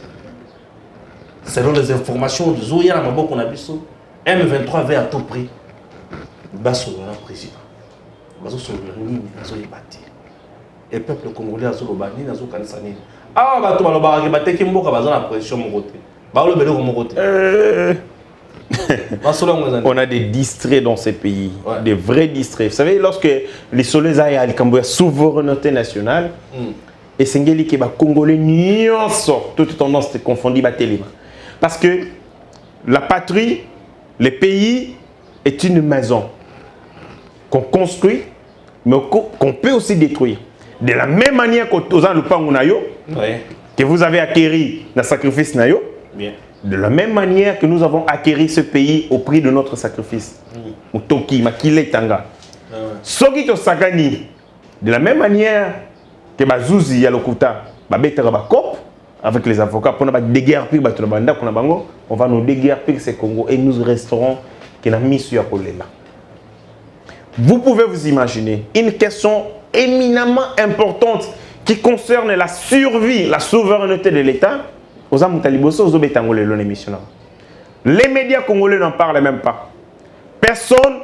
Selon les informations de Zoya, on a vu ça. M23 veut à tout prix bassoler le président. Bassoler le ligne, bassoler bâti. Et le peuple congolais a zolo bani, a zolo kanisani. Ah, bato balo baraki bate ki mboka bazana la pression mon côté. Balo belo mon côté. On a des distraits dans ces pays, des vrais distraits. Vous savez, lorsque les soleils aillent à la souveraineté nationale, et Sengeli qui va congolais nyonso, toute tendance est confondue batelima. Parce que la patrie, le pays est une maison qu'on construit, mais qu'on peut aussi détruire. De la même manière que vous avez acquéri le sacrifice Nayo, de la même manière que nous avons acquéri ce pays au prix de notre sacrifice. Mutoki, Makile Tanga. Soki to Sagani, de la même manière que Bazouzi Yalokuta, avec les avocats, pour ne déguerpir, on va nous déguerpir ces Congo et nous resterons qui n'a mis sur là. Vous pouvez vous imaginer une question éminemment importante qui concerne la survie, la souveraineté de l'État. Les médias congolais n'en parlent même pas. Personne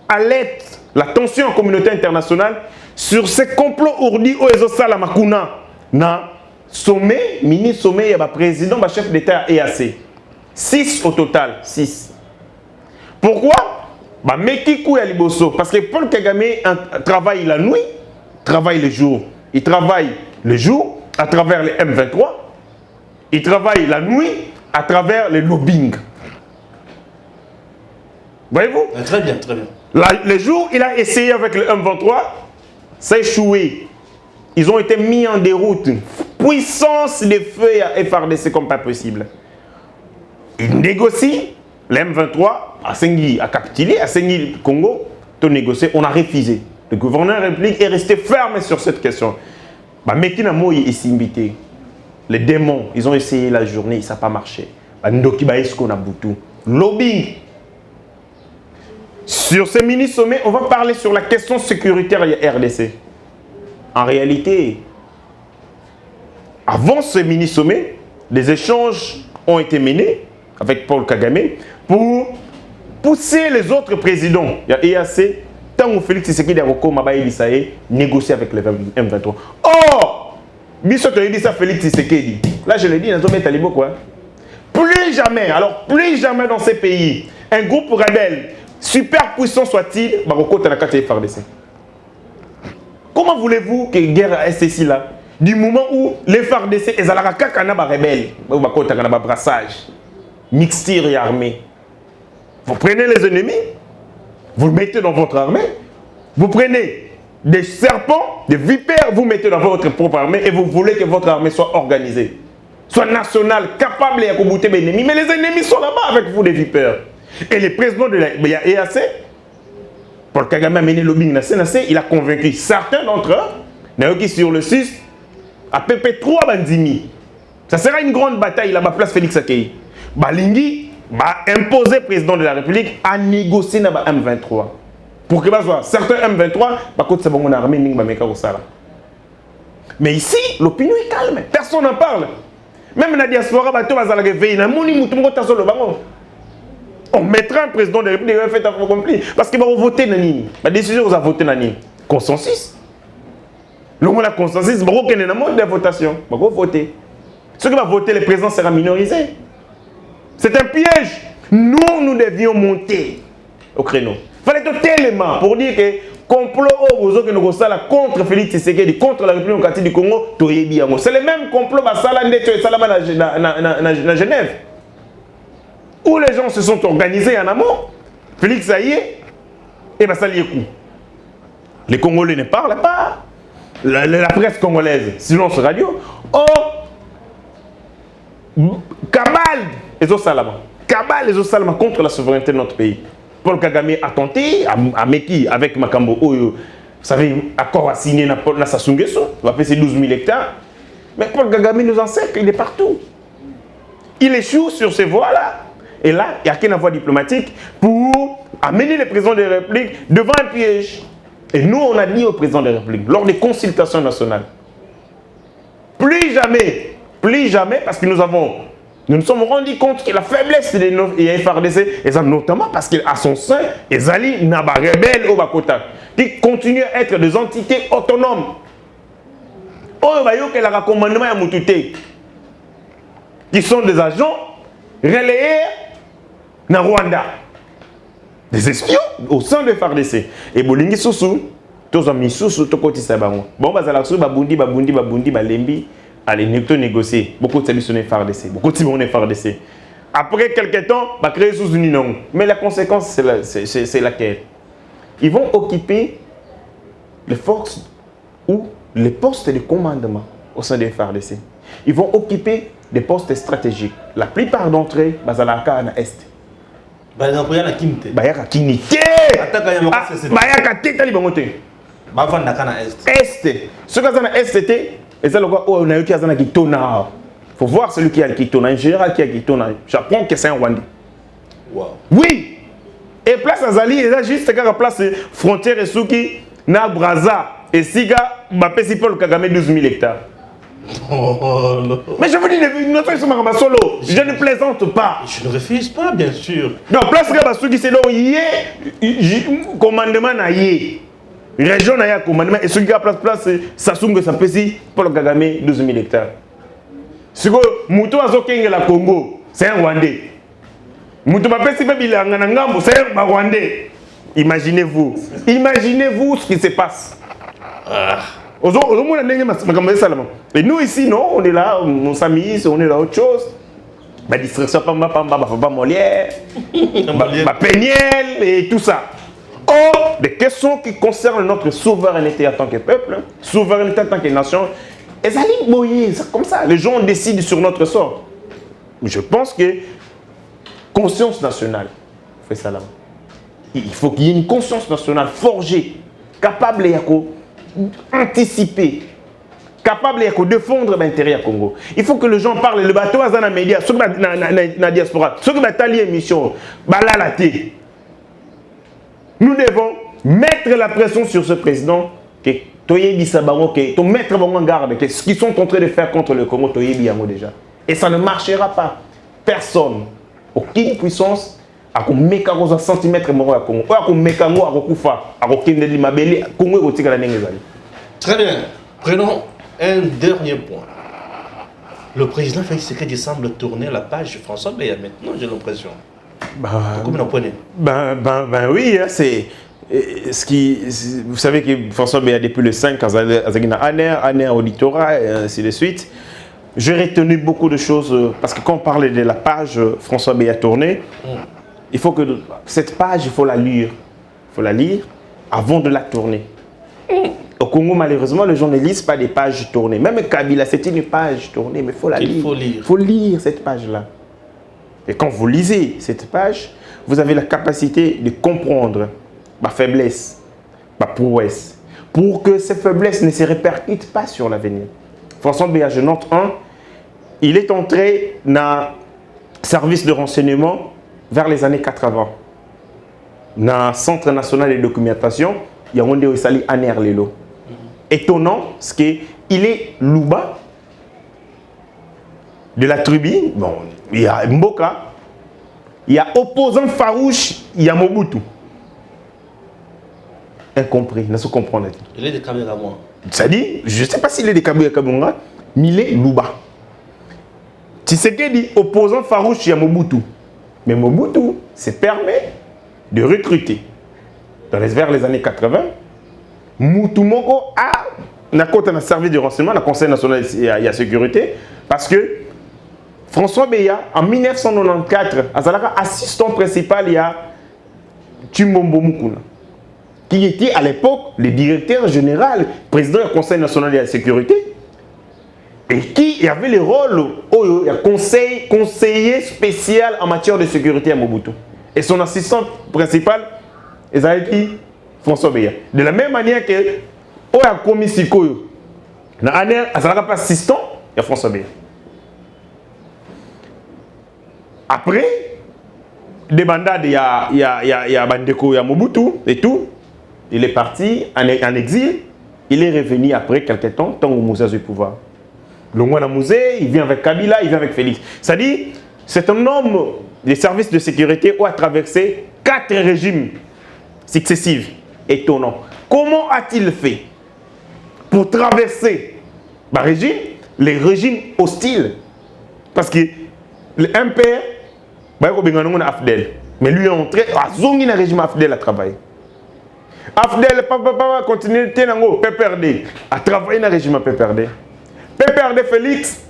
alerte l'attention en communauté internationale sur ces complots ourdis au Ezosala Makuna. Na sommet, mini-sommet, il y a le président, le chef d'État EAC. 6 au total, 6. Pourquoi? Parce que Paul Kagame travaille la nuit, travaille le jour. Il travaille le jour à travers les M23. Il travaille la nuit à travers les lobbying. Voyez-vous? Très bien, très bien. Le jour, il a essayé avec le M23, ça a échoué. Ils ont été mis en déroute. Puissance de feu à FRDC comme pas possible. Il négocie. Le M23 a Sengi a capitulé, a Sengi Congo, tout négocié, on a refusé. Le gouverneur de la République est resté ferme sur cette question. Mekina Moï est invité. Les démons, ils ont essayé la journée, ça n'a pas marché. Ndoki Baesko Nabutu. Lobbying. Sur ce mini-sommet, on va parler sur la question sécuritaire RDC. En réalité, avant ce mini-sommet, des échanges ont été menés avec Paul Kagame pour pousser les autres présidents. Il y a EAC, tant que Félix Tshisekedi a négocié avec le M23. Or, Biso tu dit ça Félix Tshisekedi. Là je le dis, nous mettre les quoi. Plus jamais, alors plus jamais dans ces pays, un groupe rebelle, super puissant soit-il, Maroko na kati FARDC. Comment voulez-vous que guerre reste ici là? Du moment où les FARDC et Zalaraka kana ba rebelle, ba kota kana ba brassage, mixture et armée. Vous prenez les ennemis, vous le mettez dans votre armée, vous prenez des serpents, des vipères, vous mettez dans votre propre armée et vous voulez que votre armée soit organisée, soit nationale, capable de combattre les ennemis. Mais les ennemis sont là-bas avec vous, des vipères. Et le président de la EAC, Paul Kagame a mené le lobbying il a convaincu certains d'entre eux, qui sur le 6, à PP3 Bandimi. Ça sera une grande bataille là-bas, place Félix Akei. Balingi va imposer président de la République à négocier dans le M23. Pour que certains M23, c'est bon, armée, mais ici, l'opinion est calme. Personne n'en parle. Même dans la diaspora, on mettra un président de la République qui fait accompli. Parce qu'il va voter Nani. La décision va voter Nani. Consensus. Le mot la consensus, il va y a mode de votation. Il va voter. Ceux qui vont voter, le président sera minorisé. C'est un piège. Nous devions monter au créneau. Il fallait tout tellement pour dire que complot contre Félix Tshisekedi, contre la République démocratique du Congo, c'est le même complot à Genève. Où les gens se sont organisés en amont. Félix Aïe, et bien ça lié coup. Les Congolais ne parlent pas. La presse congolaise, silence radio. Or, cabale les Salama. Cabale les Salama contre la souveraineté de notre pays. Paul Kagame a tenté, à Meki, avec Makambo, vous savez, accord a signé dans Sassou Nguesso, on va passer 12 000 hectares. Mais Paul Kagame nous enseigne qu'il est partout. Il échoue sur ces voies-là. Et là, il n'y a qu'une voie diplomatique pour amener le président de la République devant un piège. Et nous, on a dit au président de la République, lors des consultations nationales, plus jamais, parce que nous nous sommes rendus compte que la faiblesse des FARDC, et ça notamment parce qu'à son sein, les alliés Naba rebelles au Bakota, qui continuent à être des entités autonomes. Qui sont des agents relayés dans Rwanda. Des espions au sein de FARDC. Et Bolingi Soussou, tous amis Soussou, tout côté ça. Bon, Bazalaxou, Babundi, Balembi. Allez, nous négocier. Beaucoup de services sont FARDC. Beaucoup de services sont FARDC. Après quelques temps, on va créer sous une union. Mais la conséquence, c'est laquelle? Ils vont occuper les forces ou les postes de commandement au sein des FARDC. Ils vont occuper des postes stratégiques. La plupart d'entre eux, Bazalaka na Est. Bayaka Kinite. Bayaka Kinite. Bayaka Teta Libangote. Bavandaka na Est. Est. Ce que na Est c'était. Et c'est le quoi on a eu qui a zana Kitona. Faut voir celui qui a le Kitona. En général qui a Kitona. J'apprends que c'est un Rwandais. Wow. Oui. Et place Azali, et là juste quand la place frontière et Souki, na Braza et Siga, Mbappé si Paul Kagame 12 000 hectares. Oh, non. Mais je vous dis, notre ils sont solo. Je ne plaisante pas. Je ne refuse pas, bien sûr. Donc place Souki c'est là où il y a commandement na yé. Région na commandement et celui qui a place Sassou ça pesi Paul Kagame 12 000 hectares. Ce que Moutou Azokenge la Congo, c'est un Rwandais. Moutou Mapesi Babilanga na Ngambo, c'est un Rwandais. Imaginez-vous ce qui se passe. Et nous ici, non, on est là, on s'amuse, on est là autre chose. Ma distraction, pas Molière, ma Péniel et tout ça. Or, des questions qui concernent notre souveraineté en tant que peuple, souveraineté en tant que nation, et ça dit boyer, comme ça, les gens décident sur notre sort. Je pense que conscience nationale fait ça là. Il faut qu'il y ait une conscience nationale forgée, capable d'anticiper, capable de défendre l'intérêt du Congo. Il faut que les gens parlent, le bateau dans les médias, ceux qui sont dans la diaspora, ceux qui sont dans l'émission, nous devons mettre la pression sur ce président que mettre en garde que ce qu'ils sont en train de faire contre le Congo, déjà. Et ça ne marchera pas. Personne, aucune puissance, a meka un centimètre moko ya Congo. Oya ko meka ngo akokufa, akokende limabeli Congo ekotika na ndenge ezali. Très bien. Prenons Un dernier point. Le président Félix Tshisekedi semble tourner la page de François Beya maintenant, j'ai l'impression. Comment vous prenez? Oui, hein, c'est ce qui. Vous savez que François Beya, depuis le 5, Azagina Aner, auditorat, et ainsi de suite. J'ai retenu beaucoup de choses parce que quand on parle de la page François Beya tournée, il faut que cette page, il faut la lire. Il faut la lire avant de la tourner. Au Congo, malheureusement, les gens ne lisent pas des pages tournées. Même Kabila, c'est une page tournée, mais il faut la lire. Il faut lire cette page-là. Et quand vous lisez cette page, vous avez la capacité de comprendre ma faiblesse, ma prouesse, pour que ces faiblesses ne se répercutent pas sur l'avenir. François Beya, je note il est entré dans le service de renseignement vers les années 80. Dans le Centre national de documentation, il y a un de Sali Aner Lelo. Étonnant, parce qu'il est Louba de la tribu. Bon, il y a Mboka, il y a opposant farouche, il y a Mobutu. Incompris, ne se comprendre. Il est des Kamerama. Ça dit, je ne sais pas s'il est des Kamerama, mais il est Louba. Tshisekedi, opposant farouche, il y a Mobutu. Mais Mobutu se permet de recruter. Vers les années 80, Moutoumoko a servi de renseignement dans le Conseil national de la sécurité parce que François Beya, en 1994, a assistant principal, il y a Tshimombo Mukuna, qui était à l'époque le directeur général, président du Conseil national de la sécurité, et qui avait le rôle de conseiller spécial en matière de sécurité à Mobutu. Et son assistant principal, c'est François Beya. De la même manière que Oya Komi Sikoyo, dans l'année, il n'y a pas assistant, il y a François Beya. Après, des bandades, il y a Bandeko, il y a Mobutu et tout. Il est parti en exil. Il est revenu après quelques temps, tant que Moussa a eu le pouvoir. Le Mouana Mouzé, il vient avec Kabila, il vient avec Félix. C'est-à-dire, c'est un homme des services de sécurité qui a traversé 4 régimes successifs. Étonnant. Comment a-t-il fait pour traverser les régimes hostiles? Parce que un père, mais lui est entré, dans le régime Afdel à travailler. Afdel, papa, continue PPRD, à travailler dans le régime PPRD. PPRD Félix,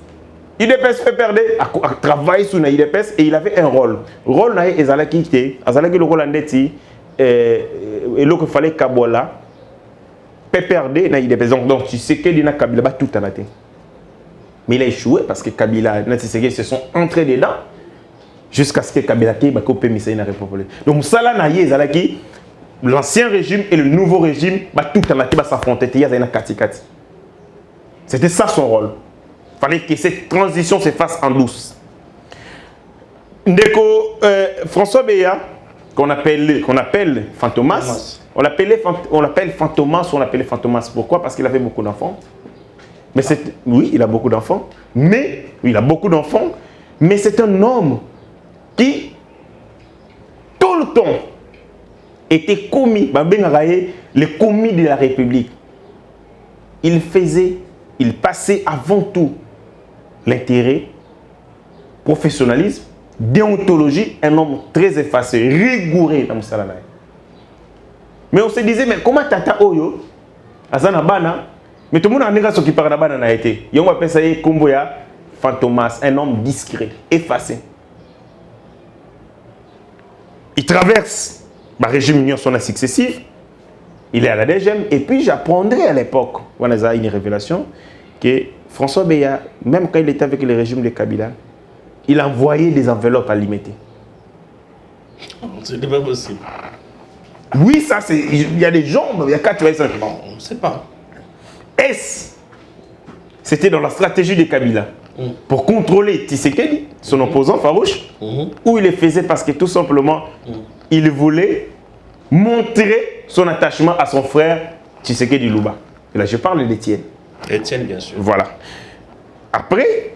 IDPS PPRD, à travailler sur l'IDPS et il avait un rôle. Le rôle est le rôle en et là qu'il fallait Kabola, PPRD, donc tu sais que Dina Kabila bat tout à la tête. Mais il a échoué parce que Kabila et se sont entrés dedans jusqu'à ce que Kabila ait mis la République. Donc ça là, l'ancien régime et le nouveau régime bat tout à la tête s'affronter. C'était ça son rôle. Il fallait que cette transition se fasse en douce. Ndeko François Beya, qu'on appelle Fantomas. On l'appelle Fantomas, on l'appelait Fantomas. Pourquoi? Parce qu'il avait beaucoup d'enfants. Mais oui, il a beaucoup d'enfants. Mais c'est un homme qui, tout le temps, était commis, le commis de la République. Il passait avant tout l'intérêt, professionnalisme, déontologie, un homme très effacé, rigoureux dans le. Mais on se disait, mais comment Tata Oyo, Azana Bana, mais tout le monde a négocié ce qui parle de Bana n'a été. Il y a un pensé Komboya, Fantomas, un homme discret, effacé. Il traverse le régime Union son successif, il est à la DGM, et puis j'apprendrai à l'époque, on a une révélation, que François Beya, même quand il était avec le régime de Kabila, il envoyait des enveloppes à limiter. C'est pas possible. Oui, ça c'est. Il y a des gens, il y a 4 raisons. Non, on ne sait pas. C'était dans la stratégie de Kabila pour contrôler Tshisekedi, son opposant farouche, ou il le faisait parce que tout simplement, il voulait montrer son attachement à son frère Tshisekedi Louba. Et là, je parle d'Étienne. Étienne, bien sûr. Voilà. Après,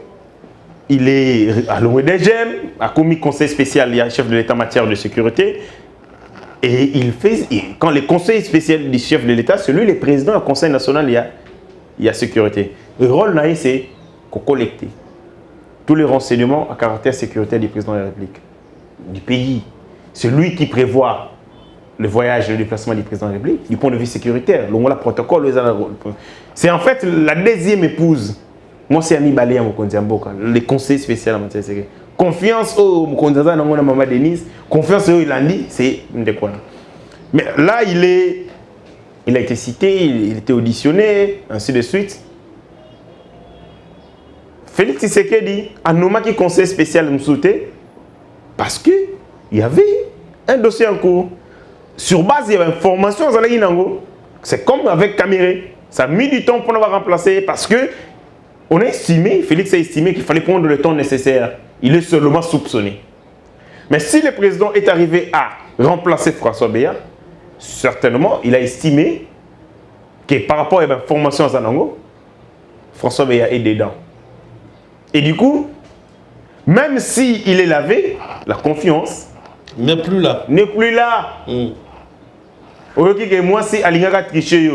il est à l'ONDGM, a commis conseil spécial, il y a chef de l'État en matière de sécurité. Et quand le conseil spécial du chef de l'État, c'est lui le président du Conseil national, il y a sécurité. Le rôle, c'est de collecter tous les renseignements à caractère sécuritaire du président de la République, du pays. C'est lui qui prévoit le voyage et le déplacement du président de la République, du point de vue sécuritaire. Le protocole, c'est en fait la deuxième épouse. Moi, c'est Ami Balé à Mokondiamboka, le conseil spécial en matière de sécurité. Confiance au Mokondiamboka, Maman Denise, confiance au Ilandi, c'est Ndekwana. Mais là, il a été cité, il était auditionné, ainsi de suite. Félix Tshisekedi a nommé qui conseil spécial Msouté parce qu'il y avait un dossier en cours. Sur base de l'information, c'est comme avec Caméré. Ça a mis du temps pour nous remplacer parce que on a estimé, Félix a estimé qu'il fallait prendre le temps nécessaire. Il est seulement soupçonné. Mais si le président est arrivé à remplacer François Beya, certainement, il a estimé que par rapport à l'information à Zanango, François Beya est dedans. Et du coup, même s'il est lavé, la confiance n'est plus là. N'est plus là. Moi, si Alingaka triché,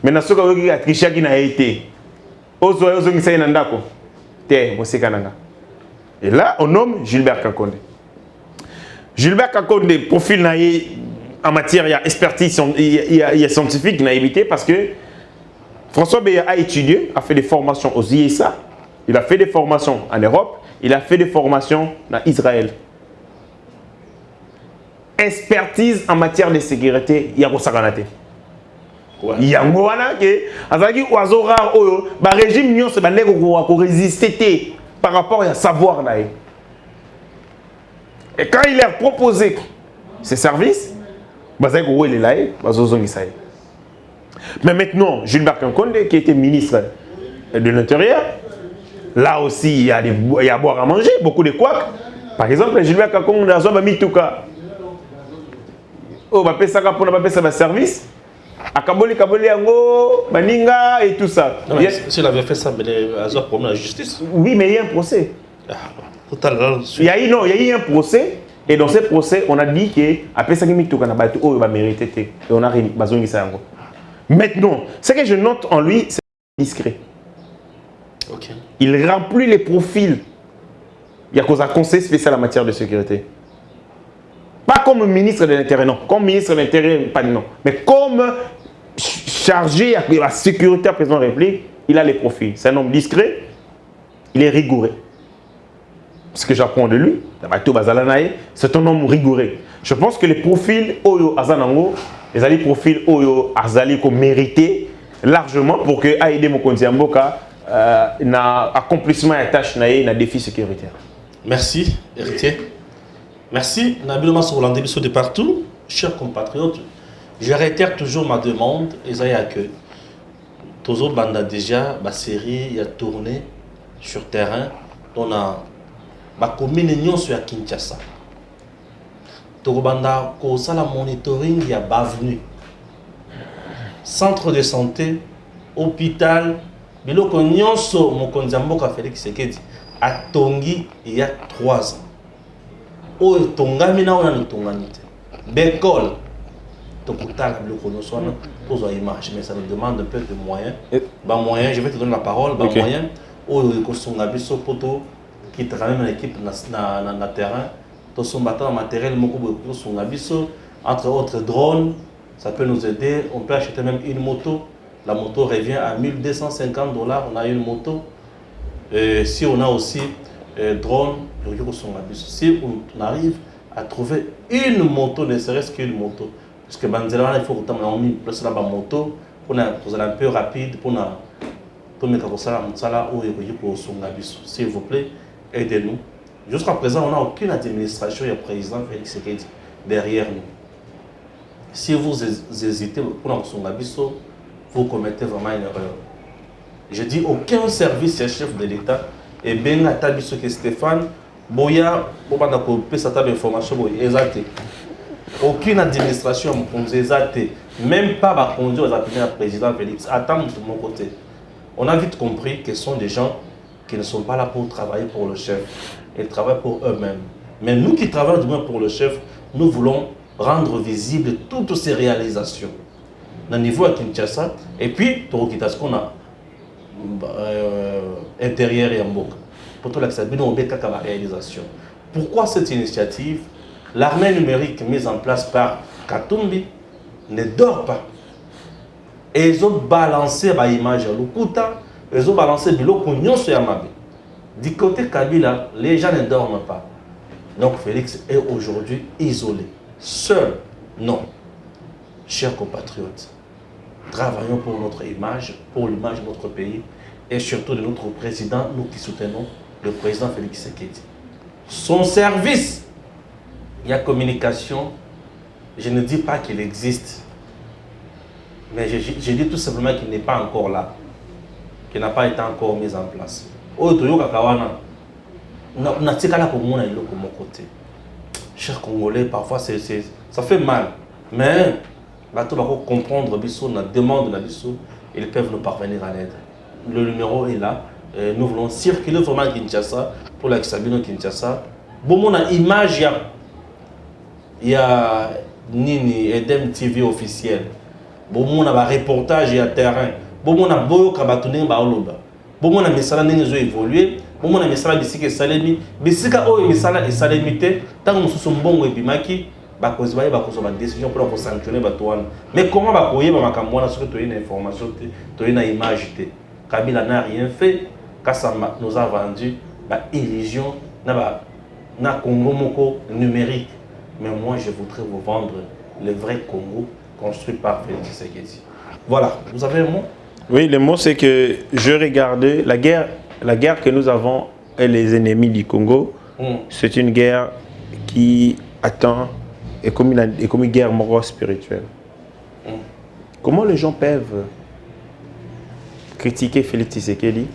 mais na soka a triché qui n'a été. Et là, on nomme Gilbert Kakonde. Gilbert Kakonde, profil en matière d'expertise scientifique, n'a évité parce que François Beya a étudié, a fait des formations aux ISA, il a fait des formations en Europe, il a fait des formations en Israël. Expertise en matière de sécurité, il y a Rosaganate. Il y a un régime qui résister par rapport à savoir. Et quand il a proposé ses services, il est là. Mais maintenant, Gilbert Kakonde, qui était ministre de l'Intérieur, là aussi, il y a à boire à manger, beaucoup de couacs. Par exemple, Gilbert Kakonde a mis tout cas. Oh, bah, ça pour un service. À Kaboli, Ango, Baninga et tout ça. S'il avait fait ça, il a problème à la justice. Oui, mais il y a un procès. Il y a eu un procès. Et dans ce procès, on a dit que après ça, il va mériter. Et on a besoin de ça. Maintenant, ce que je note en lui, c'est discret. Okay. Il remplit les profils. Il y a un conseil spécial en matière de sécurité. Pas comme ministre de l'Intérieur, non. Comme ministre de l'Intérieur, pas non. Mais comme chargé de la sécurité à président de la République, il a les profils. C'est un homme discret, il est rigoureux. Ce que j'apprends de lui, c'est un homme rigoureux. Je pense que les profils Oyo Azanango, les profils Oyo Azali qu'on méritait largement pour que Aïdé Mokonzi Mboka na accomplissement et tâche na défi sécuritaire. Merci, héritier. Merci, Nabil Massourlandé de partout. Chers compatriotes, je réitère toujours ma demande, et ça y a que Tozo Banda déjà, ma série, il y a tourné sur terrain, on a ma commune sur Kinshasa. Tozo Banda, ça la monitoring, il y a Bavenu. Centre de santé, hôpital, Biloko Nyonso, Mokondiamboka Félix Sekedi, à Tongi, il y a 3 ans. Oh, tongami na ona tonganite. Bécole. Tokutala biloko no sona pour image, mais ça nous demande un peu de moyens. Moyens, je vais te donner la parole. Moyens. Oh, ko songa biso poto qui travaille dans l'équipe na terrain. To son battant matériel moko ko songa biso entre autres drones, ça peut nous aider. On peut acheter même une moto. La moto revient à $1250. On a une moto. Si on a aussi drone, si on arrive à trouver une moto, ne serait-ce qu'une moto, parce que Banzela, il faut que on ait place là moto pour un peu rapide pour mettre ça s'il vous plaît, aidez-nous. Jusqu'à présent, on n'a aucune administration, il y a président Félix Sekedi derrière nous. Si vous hésitez pour vous commettez vraiment une erreur. Je dis aucun service chef de l'État et bien à tabiso que Stéphane Boya pour pas couper cette information exacte. Aucune administration exacte, même pas va conduire aux appels à président Félix. Attends de mon côté. On a vite compris que ce sont des gens qui ne sont pas là pour travailler pour le chef. Ils travaillent pour eux-mêmes. Mais nous qui travaillons du moins pour le chef, nous voulons rendre visibles toutes ces réalisations. Au niveau à Kinshasa, et puis, ce qu'on a intérieure et en Mboka. Pour tout l'accès, on a réalisation. Pourquoi cette initiative? L'armée numérique mise en place par Katumbi ne dort pas. Et ils ont balancé l'image à Lukuta, ils ont balancé Biloko Nyonso Yamabe. Du côté Kabila, les gens ne dorment pas. Donc Félix est aujourd'hui isolé, seul. Non. Chers compatriotes, travaillons pour notre image, pour l'image de notre pays et surtout de notre président, nous qui soutenons le président Félix Tshisekedi. Son service, il y a communication, je ne dis pas qu'il existe, mais je dis tout simplement qu'il n'est pas encore là, qu'il n'a pas été encore mis en place. Chers Congolais, parfois ça fait mal, mais bateau va comprendre Bissou, la demande de Bissou, ils peuvent nous parvenir à l'aide. Le numéro est là. Nous voulons circuler vraiment à Kinshasa pour la Sabino Kinshasa. Bon, on a image, il y a Nini Edem TV officiel. Bon, on a un reportage, il y a terrain. Bon, on a Boyo Kabatouné Baoloba. Bon, on a Messala Nenzo évolué. Bon, on a Messala Bissika Salemi. Bissika O et Messala et Salemité. Tant que nous sommes bons et Bimaki. Une décision pour sanctionner. Mais comment une information, une image? Kabila n'a rien fait. Kassama nous a vendu l'illusion na Congo Moko numérique. Mais moi, je voudrais vous vendre le vrai Congo construit par Félix Tshisekedi. Voilà, vous avez un mot? Oui, le mot c'est que je regardais la guerre que nous avons et les ennemis du Congo. C'est une guerre qui attend et comme une guerre morale spirituelle. Comment les gens peuvent critiquer Félix Tshisekedi?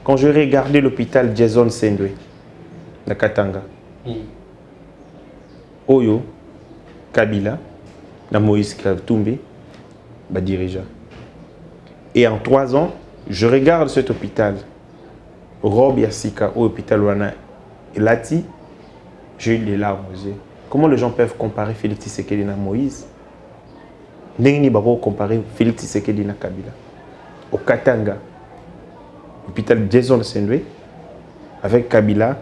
Quand je regardais l'hôpital Jason Sendwe, à Katanga, Oyo, Kabila, na Moïse Katumbi, dirigeant. Et en 3 ans, je regarde cet hôpital, Rob Yassika, au hôpital Wana, et Lati, j'ai eu les larmes aux yeux. Comment les gens peuvent comparer Félix Tshisekedi à Moïse? N'est-ce pas comparer Félix Tshisekedi à Kabila? Au Katanga, l'hôpital Jason Sendwe, avec Kabila,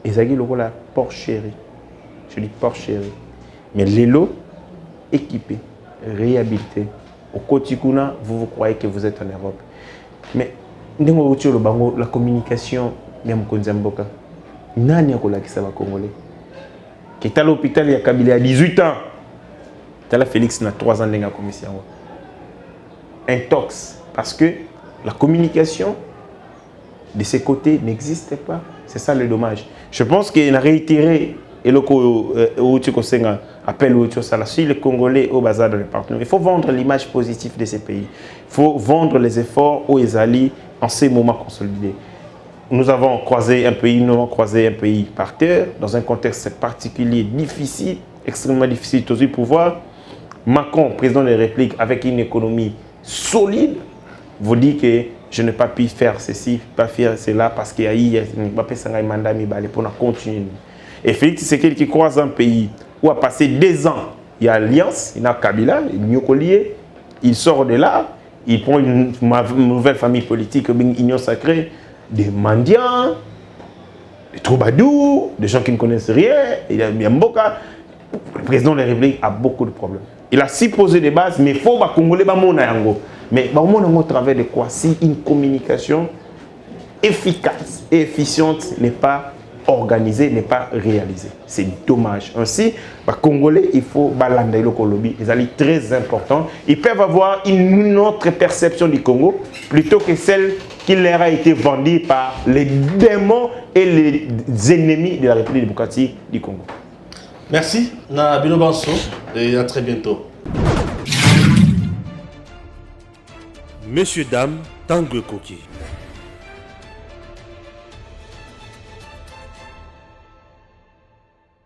ils ont la porcherie. Je dis porcherie. Mais l'élo, équipé, réhabilité. Au Kotikuna, vous croyez que vous êtes en Europe. Mais, la communication, même Konzamboka, nani a qui ça va Congolais. Qui est à l'hôpital, il y a Kabila à 18 ans. Tala Félix n'a 3 ans de la commission. Intox. Parce que la communication de ces côtés n'existe pas. C'est ça le dommage. Je pense qu'il a réitéré et le appel si les Congolais au bazar dans les partenaires. Il faut vendre l'image positive de ces pays. Il faut vendre les efforts aux alliés en ces moments consolidés. Nous avons croisé un pays par terre, dans un contexte particulier difficile, extrêmement difficile tous les pouvoirs. Macron, président de la République, avec une économie solide, vous dit que je n'ai pas pu faire ceci, pas faire cela, parce qu'il y a eu un mandat pour continuer. Et Félix Tshisekedi qui croise un pays où a passé 2 ans, il y a alliance, il y a Kabila, il y a Nyokolié, il sort de là, il prend une nouvelle famille politique, une union sacrée, des mendiants, des troubadours, des gens qui ne connaissent rien, il y a Mboka. Le président de la République a beaucoup de problèmes. Il a si posé des bases, mais il faut que les Congolais mais au travers de quoi? Si une communication efficace et efficiente n'est pas organisée, n'est pas réalisée. C'est dommage. Ainsi, les Congolais, il faut balander le Colombie. Ils sont très importants. Ils peuvent avoir une autre perception du Congo plutôt que celle qui leur a été vendue par les démons et les ennemis de la République démocratique du Congo. Merci, Nabino Banso, et à très bientôt. Messieurs, dames, Tanguy Koki.